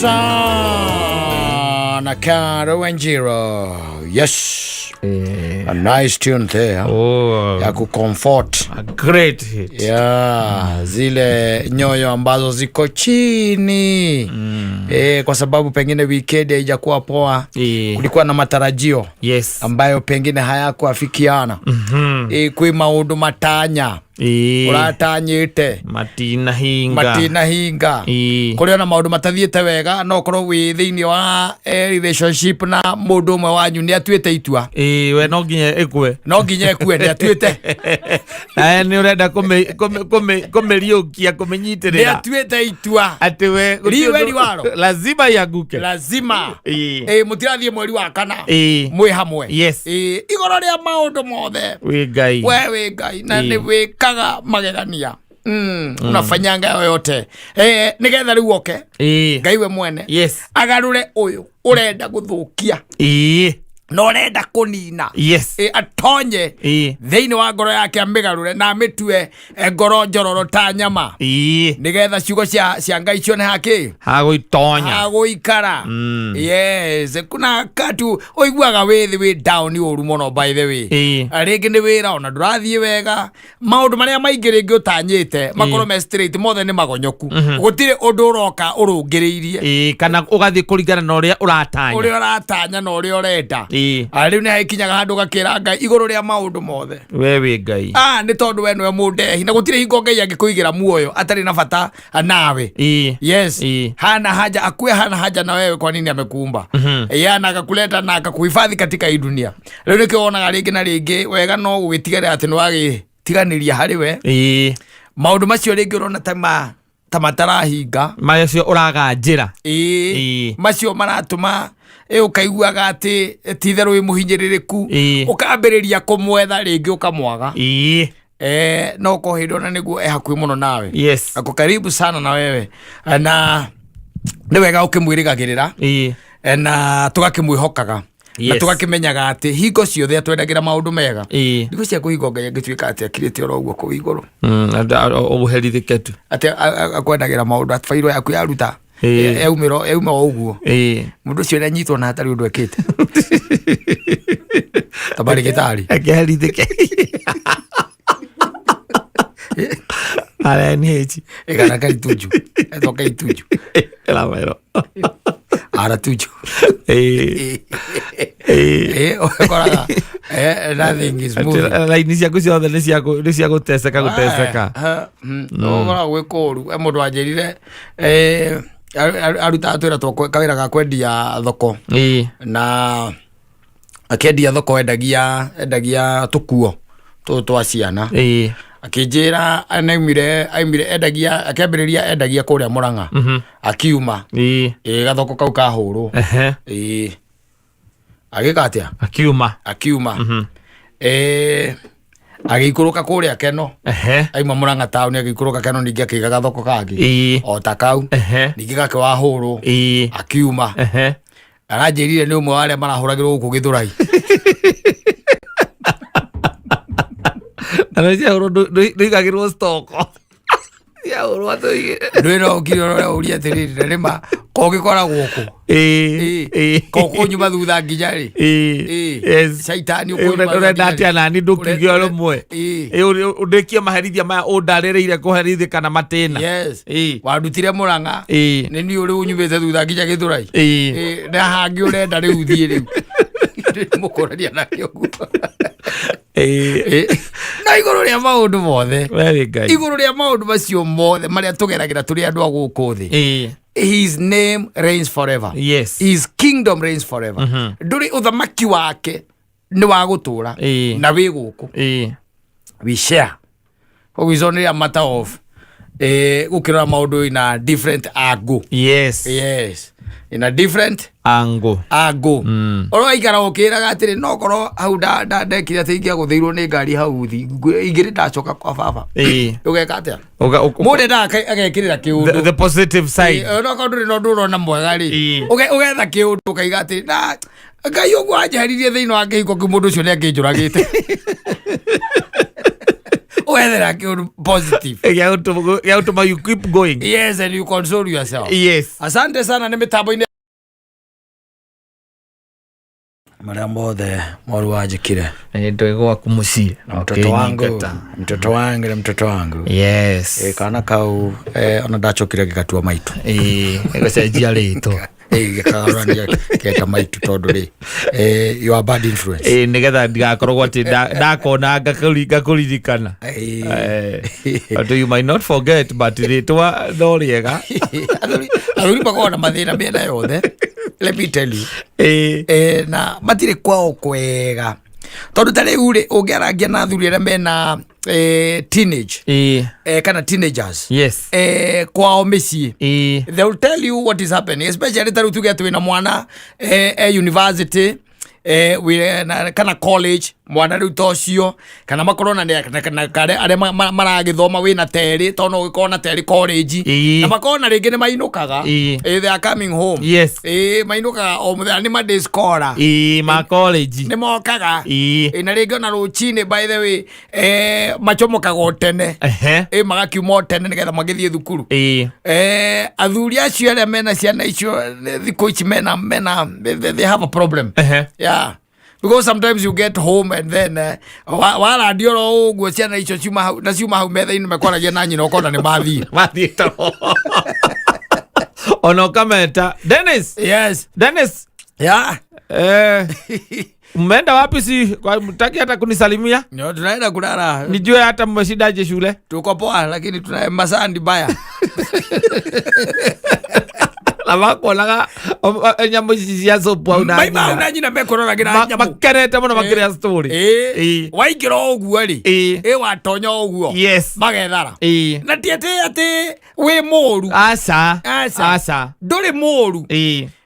Na Caro and Giro. Yes. A nice tune there. Oh. Ya kucomfort. A great hit. Yeah. Zile nyoyo ambazo ziko chini. Kwa sababu pengine weekend haijakuwa poa. Kulikuwa na matarajio. Yes. Ambayo pengine hayakuafikiana. Kui maundu matanya. Uratanyite Matina hinga kuria na maundu matathiete wega no korwo wi thiini wa relationship na mundu umwe wanyu ni atuite itua we no nginya ekwe ni atuite ni urenda kumeriukia kumenyitirira ni atuite itua ati we riwe waro lazima yaguke mutirathie mweri wa kana mwi hamwe yes igoro ria maundu mothe we ngai na ni wikaga magegania unafanyanga yoyote nigetha riu oke ngai we mwene yes agarure uyu urenda guthukia no urenda kunina yes atonye thiini wa ngoro yake amigarure na amitue ngoro njororo ta nyama nigetha ciugo cia ngai cione haki haguikara yes kuna katu oiguaga withi wi down uru muno by the way ringi ni wira ona ndurathie wega maundu maria maingi ringi utanyite makorwo me straight mothe ni magonyoku gutire undu uroka urungiriirie kana ugathie kuringana na uria uratanya na uria urenda riu ni haikinyaga handu gakira ngai iguru ria maundu mothe we wi ngai ni tondu we niwe mundehi na gutire hingo ngai angikuigira muoyo atari na bata nawe yes hana haja na wewe kwa nini amekuumba yana akakuleta na akakuhifadhi katika hii dunia riu nikionaga ringi na ringi wega no gwitigere ati niwagitiganiria hari we maundu macio ringi urona ta matarahinga macio uraga njira macio maratuma ukaiguaga ati titheru wi muhinyiririku ukambiriria kumwetha ringi ukamwaga no kohindona niguo hakui muno nawe yes ako karibu sana na wewe na ni wega ukimwirigagirira na tugakimwihokaga na tugakimenyaga ati hingo ciothe atwendagira maundu mega ndigo cia kuhingo ngai ngituika ati akirite oroguo ku iguru ubuherithike tu ati akwendagira maundu atfairo yaku yaruta euma uguo mundu cio ni nyitwo na hatari undu ekite tabari gitari akerithike Hechi egana kai tuju etoka ituju la mero ara tuju okora nothing is moving la inicia kuciothe ni cia guteseka okora gwikoru mundu anjirire aruta atwira kawira ga kwendia thoko na akendia thoko endagia tukuo twa ciana akijira aimire endagia akambiriria endagia kuria Murang'a akiuma gathoko kau kahuru agikatia akiuma agikuruka kuria Keno aima Murang'a town agikuruka Keno ningi akiga gathoko kangi o takau ningi gake wa huru akiuma aranjirire ni umwe wale marahuragirwo guku Githurai anaja ndigagirwo stoko ya urwato ndwira ukirora uria tiriri rima kogikora guku koko nyuma thutha nginya ri yes shaitani urenda atia nani ndukigio rumwe undikie maherithia maya undarereire kuherithika na matena yes wandutire Murang'a ni ni uri unyumite thutha nginya Githurai na hangi urenda riu thie riu mukoraria nakio na iguru ria maundu mothe iguru ria maundu macio mothe maria tugeragira turi andu a guku thi his name reigns forever yes his kingdom reigns forever nduri uthamaki wake ni wa gutura na wi guku we share what is only a matter of gukira maundu in a different angle yes in a different angle oro aikara ukiraga atiri no korwo hau ndekire ati ingia guthiirwo ni ngari hau thi igiri ndacoka kwa baba ugeka atia mundu ndaka agekirira kiundu the positive side no kondu no ndurona mwega ri ugetha kiundu ukaiga ati na ngai uguo anjaririe thiini wa ngihiko kimundu ucio ni anginjuragite Whether positive. Ya utuma you keep going. Yes, and you console yourself. Yes. Asante sana ni mitambo ine. Maramo the moru wajikire. Ndio kumusi. Mtoto wangu. Yes. Kana kau onadachokire gikatua maitu. Egosejia rito. Gikagarania keta maitu tondu ri. You are bad influence. Nigetha ndigakorwo ati ndakona ngakuririkana. But you might not forget but ritwa no riega. Aruri bagona mathina mena yothe. Let me tell you. Na matire kwao kwega. Tondu tare ure ungeragia na thuri ria mena teenage. Kana teenagers. Yes. Kwao micii. They will tell you what is happening, especially taru tuge twina mwana university kana college mwana riu tocio kana makorona na kare are maragithoma wina teri tono gikona teri college na makona ringi ni mainukaga they are coming home. Yes. Mainukaga o muthenya ni Monday scholar ma college ni mokaga na ringi na ruchini by the way machomokaga tene magakiuma tene nigetha magithie thukuru athuri acio aria mena ciana icio thiku ici mena they have a problem. Yeah. Because sometimes you get home and then wala ndioro uguo ciana icio ciuma hau metha-inĩ mekwaragia na nyina ukona ni mathii to ono kameta Dennis. Yes. Dennis. Yeah. Mmeenda wapi? Si kwa mtaki hata kunisalimia? Ndio tunaenda kulala. Nijue hata mmeshindaje shule? Tuko poa lakini tuna masandi baya. Lavako laga nyambo cia sopo au na nyina mekorora gira nyambo makerete muno makiria story waikira oguo ri watonya oguo magethara na tiete ati we moru asa nduri moru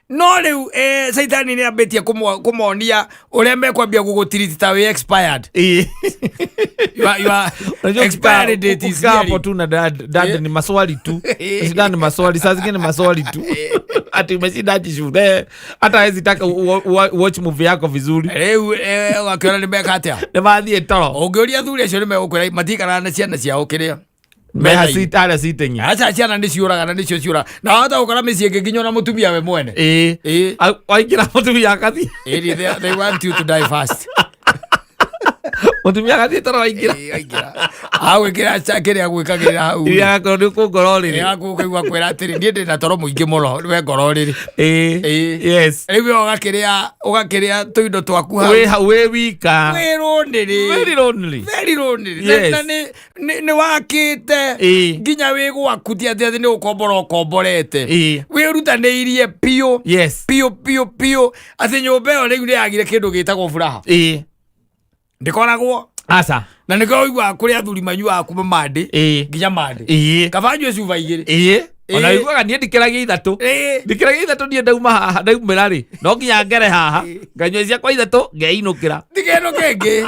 no riu saitani ni ambetie kumonia uria mekwambia gugutiriti ta we expired. You are expired date is hapo tu na dad ni maswali tu. Shida ni maswali, saa zingine maswali tu. Ati umeshindaje shule? Hata hawezi taka watch movie yako vizuri. Riu wakiona ni meka atia. Ni baadhi toro. Ungeoria thuri acio ni megukwira matikara na ciana ciao kiria. Meha sitara sitengi. Acha ciana ni ciuraga na nicio ciura. Na hata ukora meci nginya na mutumia we mwene. Waikira mutumia akathi. They want you to die fast. Mutumia akathi toro waikira. Awikira chakire agwikagira hau. Ya kono ku ngororiri. Ya ku kigwa kwira atiri ndie ndina toro muingi muno we ngororiri. Yes. Riu ugakiria tuindo twaku hau. We wika. We lonely. Very lonely. Na ni wakite nginya we gwakutia athi ni ukomborete. We rutaniirie pio. Yes. Pio athi nyumba yo riu ni agire kindu gitagwo furaha. Ndikoragwo asa na niko igwa kuri athuri manyua kuma mande nginya mande kabanyo cuba igiri ona igwa ni ndikiragia ithatu nie ndauma ndaumira ri no nginya ngere haha nganywa cia kwa ithatu ngeinukira ndigeno kenge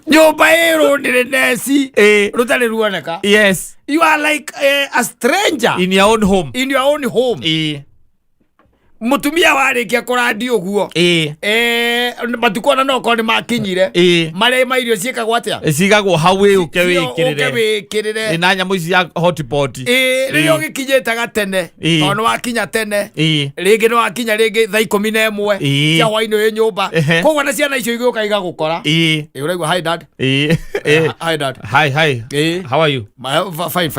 nyumba irundire nesi rutari ruoneka. Yes. You are like a stranger in your own home. Mutumia warikia kuradi uguo matukona no ko ni makinyire mare mairio ciekagwo atia cigagwo hawe ukewikirire ina nyamu cia hotpot riyo gikinyeta gatene ono wakinya tene ringi no wakinya ringi thaa 11 cia hwaini we nyumba kogwa na ciana icio igioka igagukora uraigwa hi dad hi dad hi how are you? Fine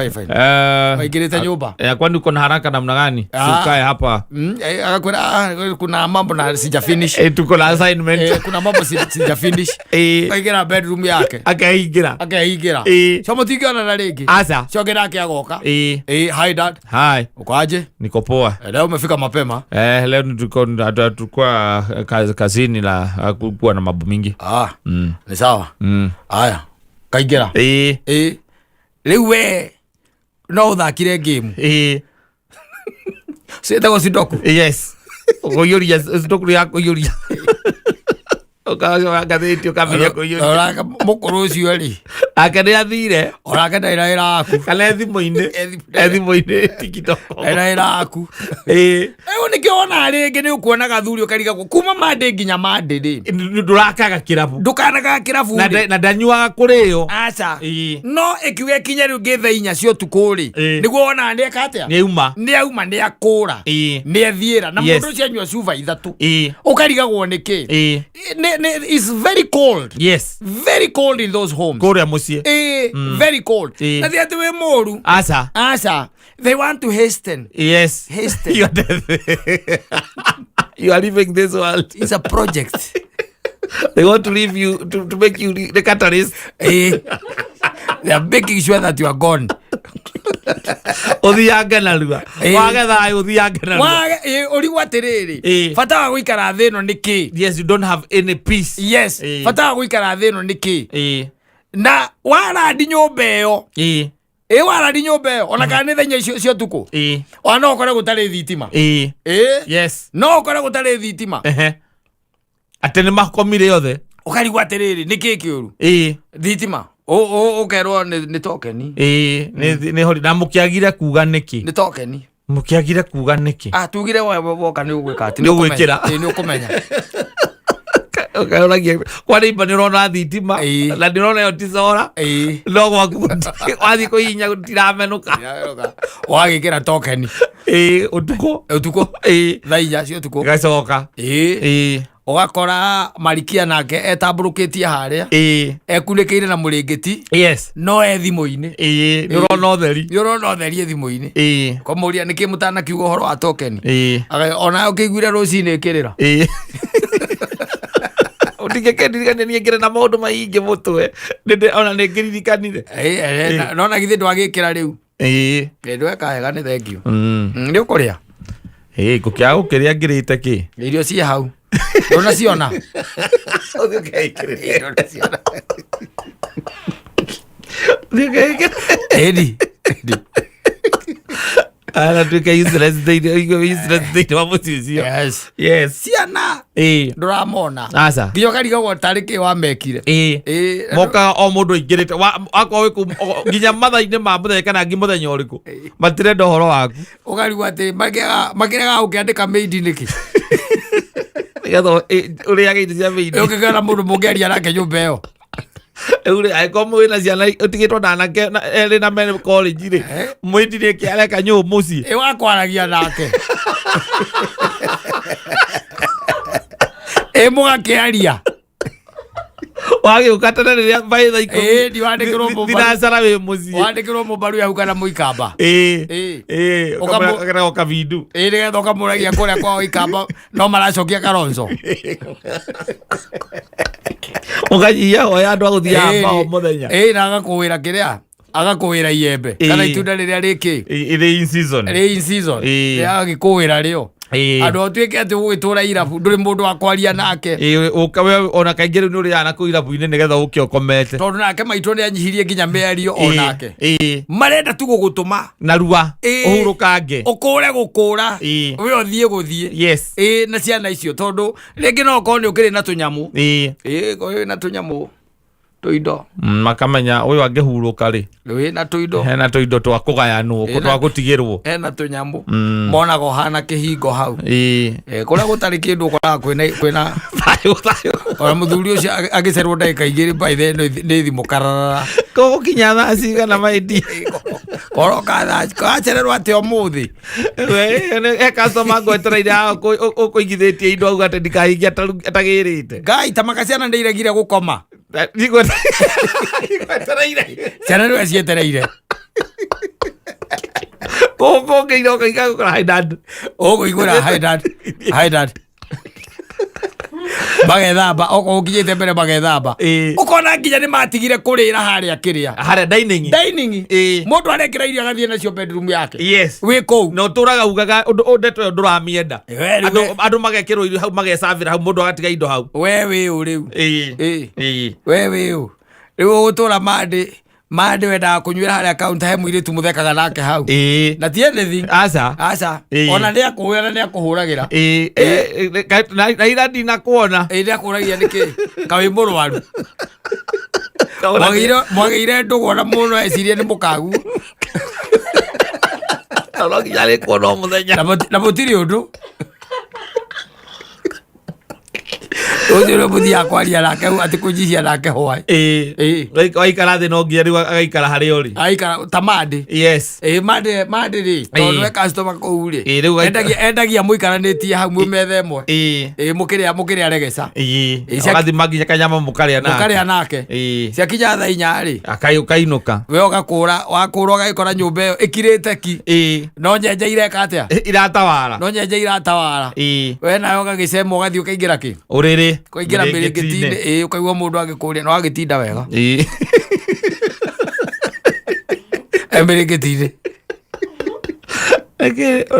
waigirite nyumba kwani uko na haraka namna gani? Ukae hapa kuna mambo na sija finish tuko na assignment kuna mambo sija finish akaingira bedroom yake akaingira somo tikiona na ringi asa shogera yake agoka hi dad hi ukoaje? Niko poa. Leo umefika mapema? Leo tulikuwa kazini la kuwa na mambo mingi. Ni sawa. Haya kaingira riu we no uthakire game Sita go sidoku. Yes. Ogoyoria sidoku yako yoria. Ukacoka ngathĩti ũkamenya kũiyũria. Oraka mũkũrũ ũcio rĩ. Ake nĩ athire. Oraka ndaira yaku. Kana thimũ-inĩ TikTok. Ndaira yaku. Rĩu nĩkĩo ona rĩngĩ nĩ ũkuona gathuri ũkariga kuma Monday nginya Monday rĩ. Ndũrakaga kĩrabu. Ndũkanaga kĩrabu rĩ. Na ndanyuaga kũrĩo. Aca. No ĩkiuga kinya rĩu ngĩ thaa 4 cia ũtukũ rĩ. Nĩguo ona nĩeka atĩa? Nĩauma nĩakũra. Nĩathiĩra na mũndũ ũcio anyua cuba 3. Ũkarigagwo nĩkĩ? It's very cold. Yes. Very cold in those homes. Kũrĩa mũciĩ. Very cold. Na ti atĩ wĩ mũru. Aca. They want to hasten. Yes. Hasten. You are leaving this world. It's a project. They want to leave you to make you the catalyst. They are making sure that you are gone. Uthianga na rua. Wagetha uthianga na rua. Uri watiriri. Fata wa guikara thĩ ĩno nĩkĩ? Yes, you don't have any peace. Yes. Fata wa guikara thĩ ĩno nĩkĩ? Na warandi nyũmba ĩyo. Warandi nyũmba ĩyo ona kana nĩ thenya icio cia ũtukũ. Ona ũkore gũtarĩ thitima. Yes. No ũkore gũtarĩ thitima. Atĩ nĩ makomire othe. Ũkarigwo atĩrĩrĩ nĩkĩ kĩũru? Thitima. Ũkerwo nĩ tokeni. Nĩ hori na mũkĩagire kuga nĩkĩ? Nĩ tokeni. Mũkĩagire kuga nĩkĩ? Tugire woka nĩ ũgwĩka atĩ. Nĩ ũgwĩkĩra. Nĩ ũkũmenya. Ũkaroragia kwa nĩimba nĩũrona thitima na nĩũrona yo ticora no gwaku wathiĩ kũhihinya gũtiramenũka wagĩkĩra tokeni ũtukũ thaa 4 cia ũtukũ gacoka ũgakora Marikia nake etambũrũkĩtie harĩa ekunĩkĩire na mũrĩngĩti no thimũ-inĩ nĩũrona ũtheri thimũ-inĩ kũmũria nĩkĩ mũtanakiuga ũhoro wa tokeni ona ũkĩiguire rũcinĩ ĩkĩrĩra Utingekendirikania ngire na maundu maingi mutwe ona ningiririkanire nona githĩ ndwagĩkĩra rĩu ndweka wega nĩ thank you nĩ ũkũrĩa ngũkĩaga gũkĩrĩa ngĩrĩte kĩ irio ciĩ hau ndũnaciona edi tuĩka useless thĩinĩ wa mũciĩ ũcio. Yes. Ciana ndũramona nginya ũkarigagwo tarĩ kĩ wamekire mokaga o mũndũ aingĩrĩte akorwo nginya mathaa-inĩ ma mũthenya kana ngi mũthenya ũrĩkũ matirenda ũhoro waku ũkarigwo atĩ makĩrega gũkĩandĩka maidi nĩkĩ nĩgetha ũrĩage indo cia maidi ũkĩgera mũndũ mũngĩaria nake nyũmba ĩyo Eure aikomo wina ciana utigitwo na nake eri na mene college ri mwitire kiareka nyu muci wakwaragia nake mugakiaria wage ukatana riria baitha iko ndiwandikirwo mubaru ndinasara we muci wandikirwo mubaru ya ukana muikamba ukabera okavindu nigetha ukamuragia kuria kwa ikamba no maracokia Kalonzo ukanyia hoya andu aguthia mbao muthenya na agakuwira kiria agakuwira iembe kana itunda riria riki iri in season agikuwira rio andu otuike ati ugwitura irabu nduri mundu wa kwaria nake ukawe ona kaingĩ rĩu nĩ ũrĩaga na kũu irabu-inĩ nĩgetha ũke ũkomete tondũ nake maitũ nĩ anyihirie nginya mĩario onake marenda tu gũgũtũma narua ũhurũkange ũkũre gũkũra we ũthiĩ gũthiĩ na ciana icio tondũ rĩngĩ no ũkorwo nĩ ũkĩrĩ na tũnyamũ wĩ na tũnyamũ tũindo makamenya ũyũ angĩhurũka rĩ wĩna tũindo hena tũindo twa kũgayanwo twa gũtigĩrwo hena tũnyamũ monago hana kĩhingo hau kũrĩa gũtarĩ kĩndũ ũkoraga kwĩna ona mũthuri ũcio agĩcerwo ndagĩka igĩrĩ baithe nĩ thimũ kararara gũkinya thaa cigana maindi koroka gacererwo atĩ ũmũthĩ he customer ngwetereire ũkũigithĩtie indo auga atĩ ndikahingia atagĩrĩte ngai ta makaciana nĩ iregire gũkoma ciana nĩwe cietereire ũkũngĩire ũkaiga gũkora hi dad ũkũigũra hi dad magethamba okorwo ũkinyĩte mbere magethamba ũkona nginya nĩ matigire kũrĩra harĩa dining mũndũ arekĩra irio agathiĩ nacio bedroom yake wĩ kũu na ũtũraga ugaga ndeto ĩyo ndũramienda andũ magekĩrwo irio hau magecabĩra hau mũndũ agatiga indo hau we wĩ ũ rĩu we wĩ ũ rĩu ũgũtũra mandĩ mande wenda kunywira haria counter he mwiritu muthekaga nake hau na ti anything aca ona ni akuhura ni akuhuragira na ira ndina kuona ni akuragia niki kawi murwaru mwagire ndugona muno ecirie ni mukagu Yale kuona muthenya na mutiri undu Ojo budi akwaria nake ati kujisia nake hwai waikara thi no ngia riu agaikara hari ori aikara tamade yes made ri tondu customer ko uri endagia muikaranitie hau mumethe mwe mukiria regeca agathi maginya kanyama mukaria nake cia kinya tha inya ri akainuka we wakura ugagikora nyumba iyo ikirite ki no nyenje ireka atia iratawara we nayo ugagicema ugathii ukaingira ki uriri kuingira mirigitini ukaigua mundu agikuria no agitinda wega mirigitini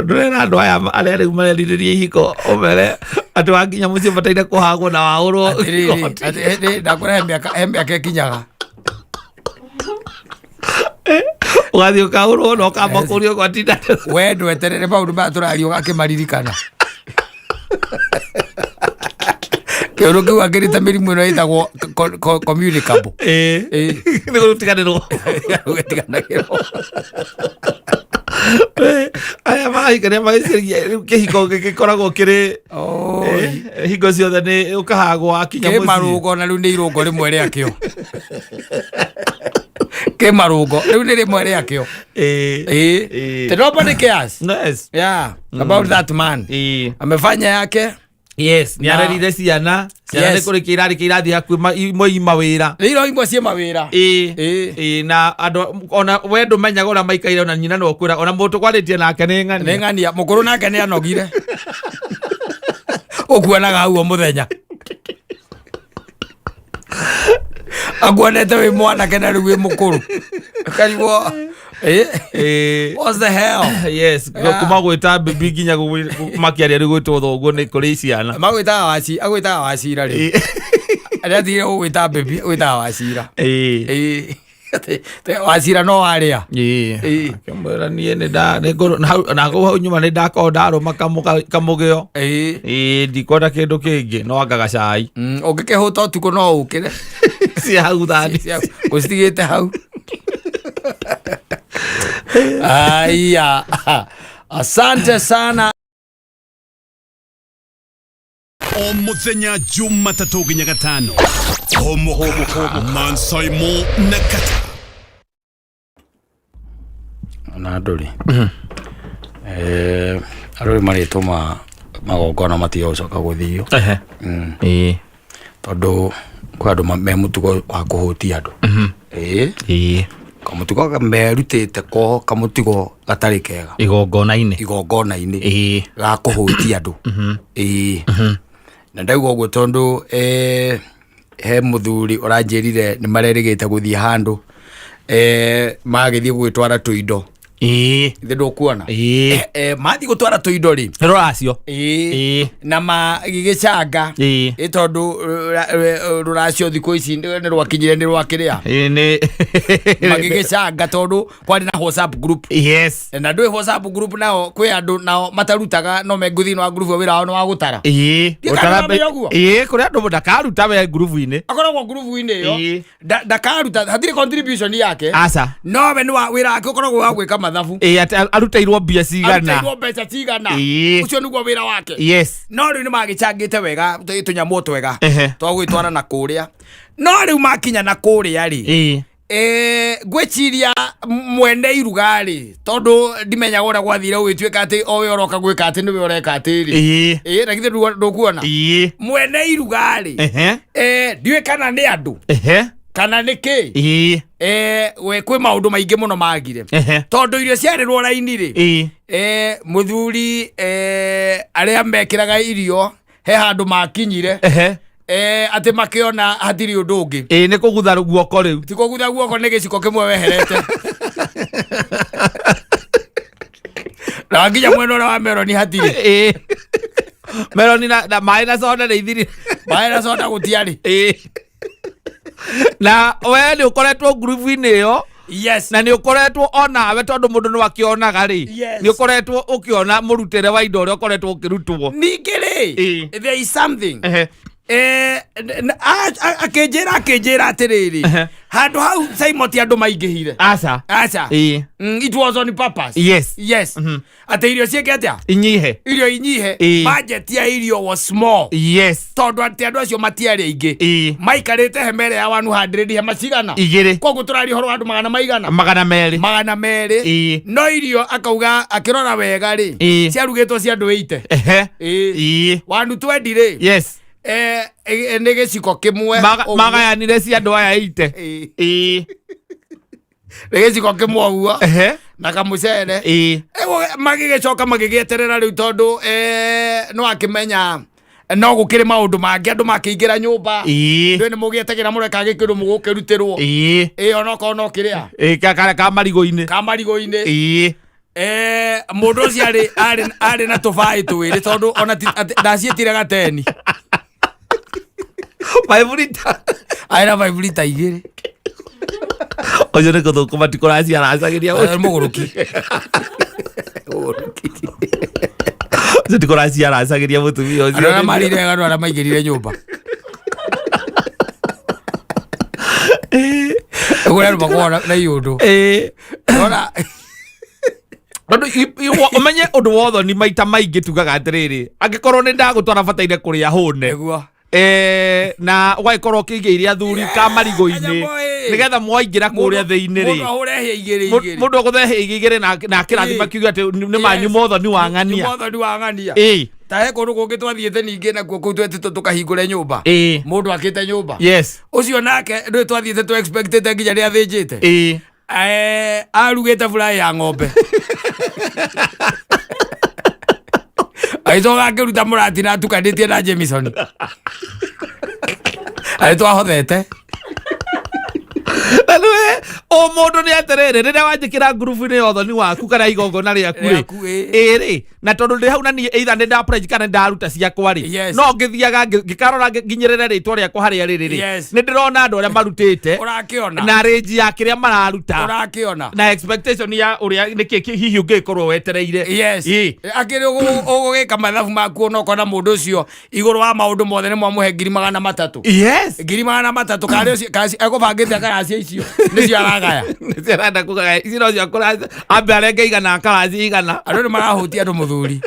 ndurera andu aya aria riu mareriririe ihiko umere ati wakinya muciĩ bataire kuhagwo na waurwo ndakora he miaka ikinyaga ugathii ukaurwo na ukamba kurio gwatinda we ndweterere maundu maya turaria ugakimaririkana kiundu kiu akirite mirimu ino itagwo communicable ni gutiganirwo aya mahikaria magiciria riu kihiko gikoragwo kiri hingo ciothe ni ukahagwo akinya muciĩ kimarungo na riu ni irungo rimwe riakio kimarungo riu ni rimwe riakio nobody cares about that man amefanya yake yes ni arerire ciana ni kuriki irathi hakuhi imwe mawira iro imwe cie mawira na andu ona wendo menyaga ura maikaire ona nyina no kwira ona mutu kwaritie nake ni ng'ania mukuru nake ni anogire ukuonaga hau muthenya aguonete wi mwanake na riu wi mukuru karigwo what's the hell yes kuma gwita bibi nginya makiaria ri gwitwo thoguo ni kuri ciana agwitaga wacira ri aria thire gwita bibi gwitaga wacira wacira no waria akimwira nie ni na go nyuma ni ndako ndaruma kamugio ndikona kindu kingi no angaga cai ungikihuta utuku no ukire cia hau thani gucitigite hau aya asante sana o muthenya Jumatatu nginya Gatano homo Mansaimo na Kata na nduri arori marituma magongona matiocoka guthio tondu kwa andu me mutugo wa kuhutia andu kamutigo merutite ko kamutigo gatari kega igongona-ini ga kuhutia andu na ndauga uguo tondu he muthuri uranjirire ni marerigite guthii handu magithii gwitwara tuindo ithe ndukuona mathi gutwara tuindo ri ruracio na magigicanga tondu ruracio thiku ici ni rwakinyire ni rwakiria magigicanga tondu kwari na WhatsApp group na ndui WhatsApp group nao kwi andu nao matarutaga no me nguthi no group wira no wa gutara kuri andu ndakaruta we group-ini akoragwo group-ini iyo ndakaruta hatiri contribution yake aca no we ni wira wake ukoragwo wa gwika mathabu arutairwo mbia cigana ucio niguo wira wake no riu ni magicangite wega tunyamu twega twagwitwara na kuria no riu makinya na kuria ri gwiciria mwene irugari tondu ndimenyaga uria gwathire gwituika ati owe oroka gwika ati niwe ureka ati ri na githe ndukuona mwene irugari ndiwe kana ni andu kana niki we kwi maundu maingi muno magire tondu irio ciarirwo raini ri muthuri aria mekiraga irio he handu makinyire ati makiona hatiri undu ungi ni kugutha guoko riu ti kugutha guoko ni giciko kimwe weherete na nginya mwena uria wa meroni hatiri meroni na mai na soda ni ithiri mai na soda gutiari Na we ni ukoretwo group-inĩ ĩyo. Yes. Na ni ukoretwo ona we tondu mundu no akionaga ri. Ni ukoretwo ukiona murutire wa indo ria ukoretwo ukirutwo. Ningiri. There is something. Akejera atiriri. Handu hau Simon ti andu maingihire. Aca. It was on purpose. Yes. Ate irio cieke atia? Inyihe. Irio inyihe. Budget ya irio was small. Yes. Tondu ati andu acio matiari aingi. Maikarite hemere ya 100 hema cigana. Igiri. Koguo turari horo andu magana maigana. Magana meri. No irio akauga akirora wega ri. Ciarugitwo cia andu 80. 120 ri. Yes. Nege ciko kimwe magayanire cia andu aya 80. Nege ciko kimwe uguo na kamucere magigicoka magigieterera riu tondu no akimenya no gukire maundu mangi andu makiingira nyumba ndu ni mugietegera mureka gikiru mugukirutirwo ona ko no kiria ka marigo-ini mundu ucio ari na tubai twiri tondu ona ndacietire gateni 5 liter. Aira 5 liter igiri. Ojo ne kotho matikoracia aracagiria muguruki. Ojo tikoracia aracagiria mutumia ocio. Ara marire gano ara maigirire nyumba. Ugura bagora na yundu. Ora Tondu umenye undu wotho ni maita maingi tugaga atiriri angikorwo ni ndagutwara bataire kuria hune na waikorwo kigiria athuri ka marigo-ini nigetha mwaingira kuria thiini ri mundu aguthe igigire na kirathima kiuga ati ni manyu motho ni wang'ania tahe kundu kungi twathiete ningi nakuo kuu twetitwo tukahingure nyumba mundu akite nyumba ucio nake ndu twathiete tu expectete nginya ri athinjite arugite fry ya ng'ombe aicoka akiruta murati na atukanĩtie na Jameson twahothete o mundu ni atiriri riria wanjikira ngurubu-ini yotho ni waku kana igongona riaku ri na tondu ndi hau na ni either ni ndaprenge kana ndaruta ciakwa ri no ngithiaga ngikarora nginyirire ritwa riakwa haria riri ri ni ndirona andu aria marutite na range ya kiria mararuta na expectation ya uria niki hihi ungikorwo wetereire akiri ugugika mathabu maku ona ukona mundu ucio iguru wa maundu mothe ni mwamuhe 300,000 300,000 kasi ekubangite karasi icio nicio aragaya nicio arenda kugaya icio no cio kurasi ambe arenge igana karasi igana andu ni marahutia andu muthuri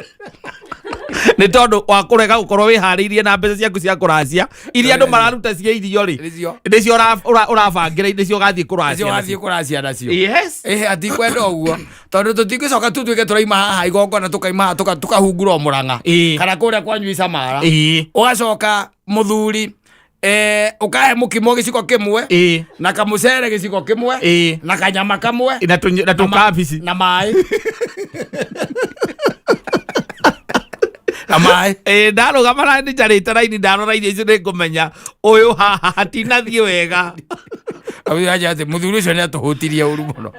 ni tondu wa kurega gukorwo wihariirie na mbeca ciaku cia kuracia iria andu mararuta cia irio ri nicio urabangira nicio gathie kuracia nacio ati kwenda uguo tondu tutingicoka tu twike turaima haha igongona tukaima haha tukahungura Murang'a kana kuria kwanyu Icamara ugacoka muthuri ukahe mukimo giciko kimwe na kamucere giciko kimwe na kanyama kamwe na tukabisi na mai amai ndarugama na ndijarite raini ndarora irio icio ningumenya uyu haha hatinathie wega aja ati muthuri ucio ni atuhutirie uru muno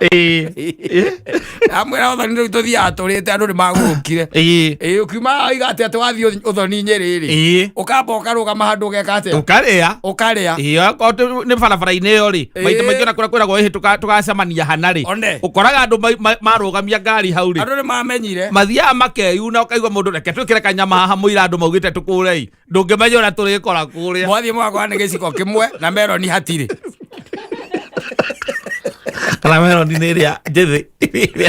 amwira uthoni riu tuthiaga turite andu ni magurukire ukiuma igate ati wathie uthoni Nyeri ukamba ukarugama handu ugeka atia ukaria ni barabara-ini iyo ri maita maingi ona kuria kwiragwo ihi tugacemania hana ri ukoraga andu marugamia ngari hau ri andu ni mamenyire mathiaga makeyuna ukaigua mundu reke twikire kanyama haha muira andu maugite tukure ndungimenya uria turikora kuria mwathie mwakwa ni giciko kimwe na meroni hatiri kana meroni ni iria njithi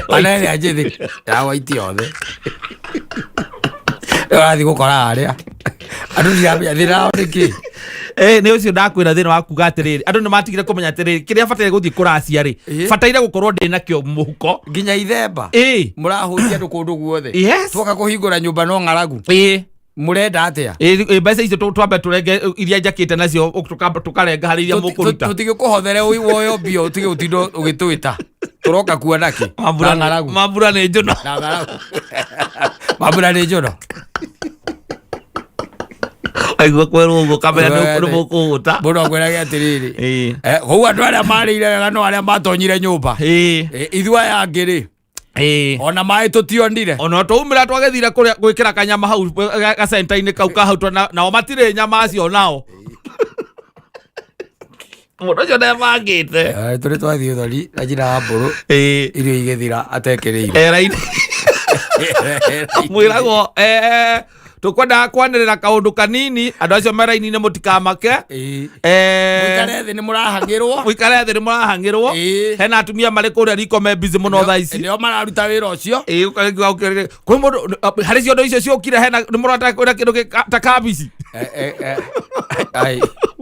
anaria njithi ya waiti yothe wathi gukora haria andu ndirambia thina niki ni ucio ndakwira thina wa kuga atiriri andu ni matigire kumenya atiriri kiria bataire guthii kuracia ri bataire gukorwo ndina kio muhuko nginya ithemba murahutia andu kundu guothe twoka kuhingura nyumba no ng'aragu murenda atia mbeca icio twambe turenge iria njakite nacio tukarenga hari iria mukuruta tutige kuhothere woyo bio tutige utindo ugitwita turoka kuona ki mambura ni njuno mambura ni njuno aigua kwerwo uguo kamera ni mukuguta mundu akwiraga atiriri kou andu aria marire wega no aria matonyire nyumba ithua yangiri ona mai tutionire ona tuumira twagethire kuria gwikira kanyama hau gacenta-ini kau kahau nao matire nyama acio nao Mũndũ ũcio ndebangĩte. Tũrĩ twathiĩ ũthoni na njĩra ya mbũrũ irio igĩthira atekereire era-inĩ mwĩragwo tũkwendaga kwanĩrĩra kaũndũ kanini andũ acio me raini-inĩ mũtikamake mũikare thĩ nĩ mũrahang'ĩrwo hena atumia marĩ kũrĩa riko me busy mũno thaa ici nĩo mararuta wĩra ũcio kwĩ mũndũ harĩ ciondo icio ciũkire hena nĩ mũrata kwĩra kĩndũ ta kabici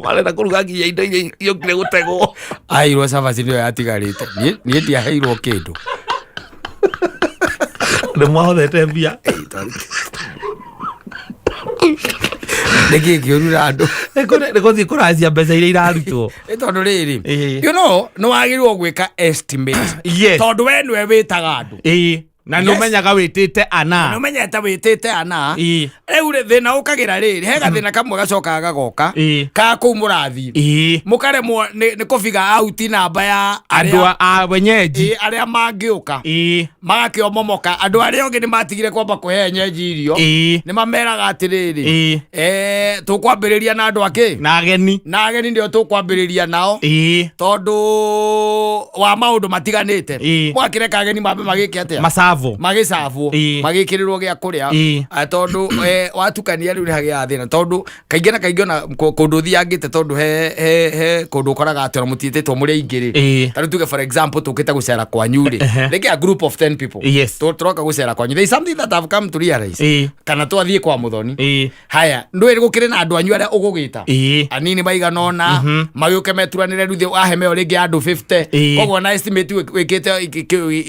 marenda kũruga nginya indo iria iũkire gũtegwo aheirwo cabaci nĩyo yatigarĩte niĩ ndiaheirwo kĩndũ nĩ mwahothete mbia nĩkĩ kĩũrura andũ nĩ gũthiĩ kũracia mbeca iria irarutwo tondũ rĩrĩ nĩ wagĩrĩirwo gwĩka estimate tondũ we nĩwe wĩtaga andũ na nĩ ũmenyaga wĩtĩte ana rĩu thĩna ũkagĩra rĩrĩ he gathĩna kamwe gacokaga gagoka ka kũu mũrathiĩ mũkaremwo nĩ kũbiga out namba ya andũ a wenyeji arĩa mangĩũka magakĩomomoka andũ arĩa ũngĩ nĩ matigire kwamba kũhe nyenji irio nĩ mameraga atĩrĩrĩ tũkwambĩrĩria na andũ akĩ na ageni nĩo tũkwambĩrĩria nao tondũ wa maũndũ matiganĩte mwakĩreka ageni mambe magĩke atĩa magĩcabwo magĩkĩrĩrwo gĩa kũrĩa tondũ watukania rĩu nĩ hagĩa thĩna tondũ kaingĩ na kaingĩ ona kũndũ thiangĩte tondũ he kũndũ ũkoraga atĩ ona mũtiĩtĩtwo mũrĩ aingĩ rĩ tarĩ tuge for example tũkĩte gũcera kwanyu rĩ like a group of 10 people tũroka gũcera kwanyu there is something that I've come to realize kana twathiĩ kwa mũthoni haya ndwĩrĩ gũkĩrĩ na andũ anyu arĩa ũgũgĩta anini maigana ũna magĩũke meturanĩre rĩu aheme o rĩngĩ andũ 50 koguo na estimate wĩkĩte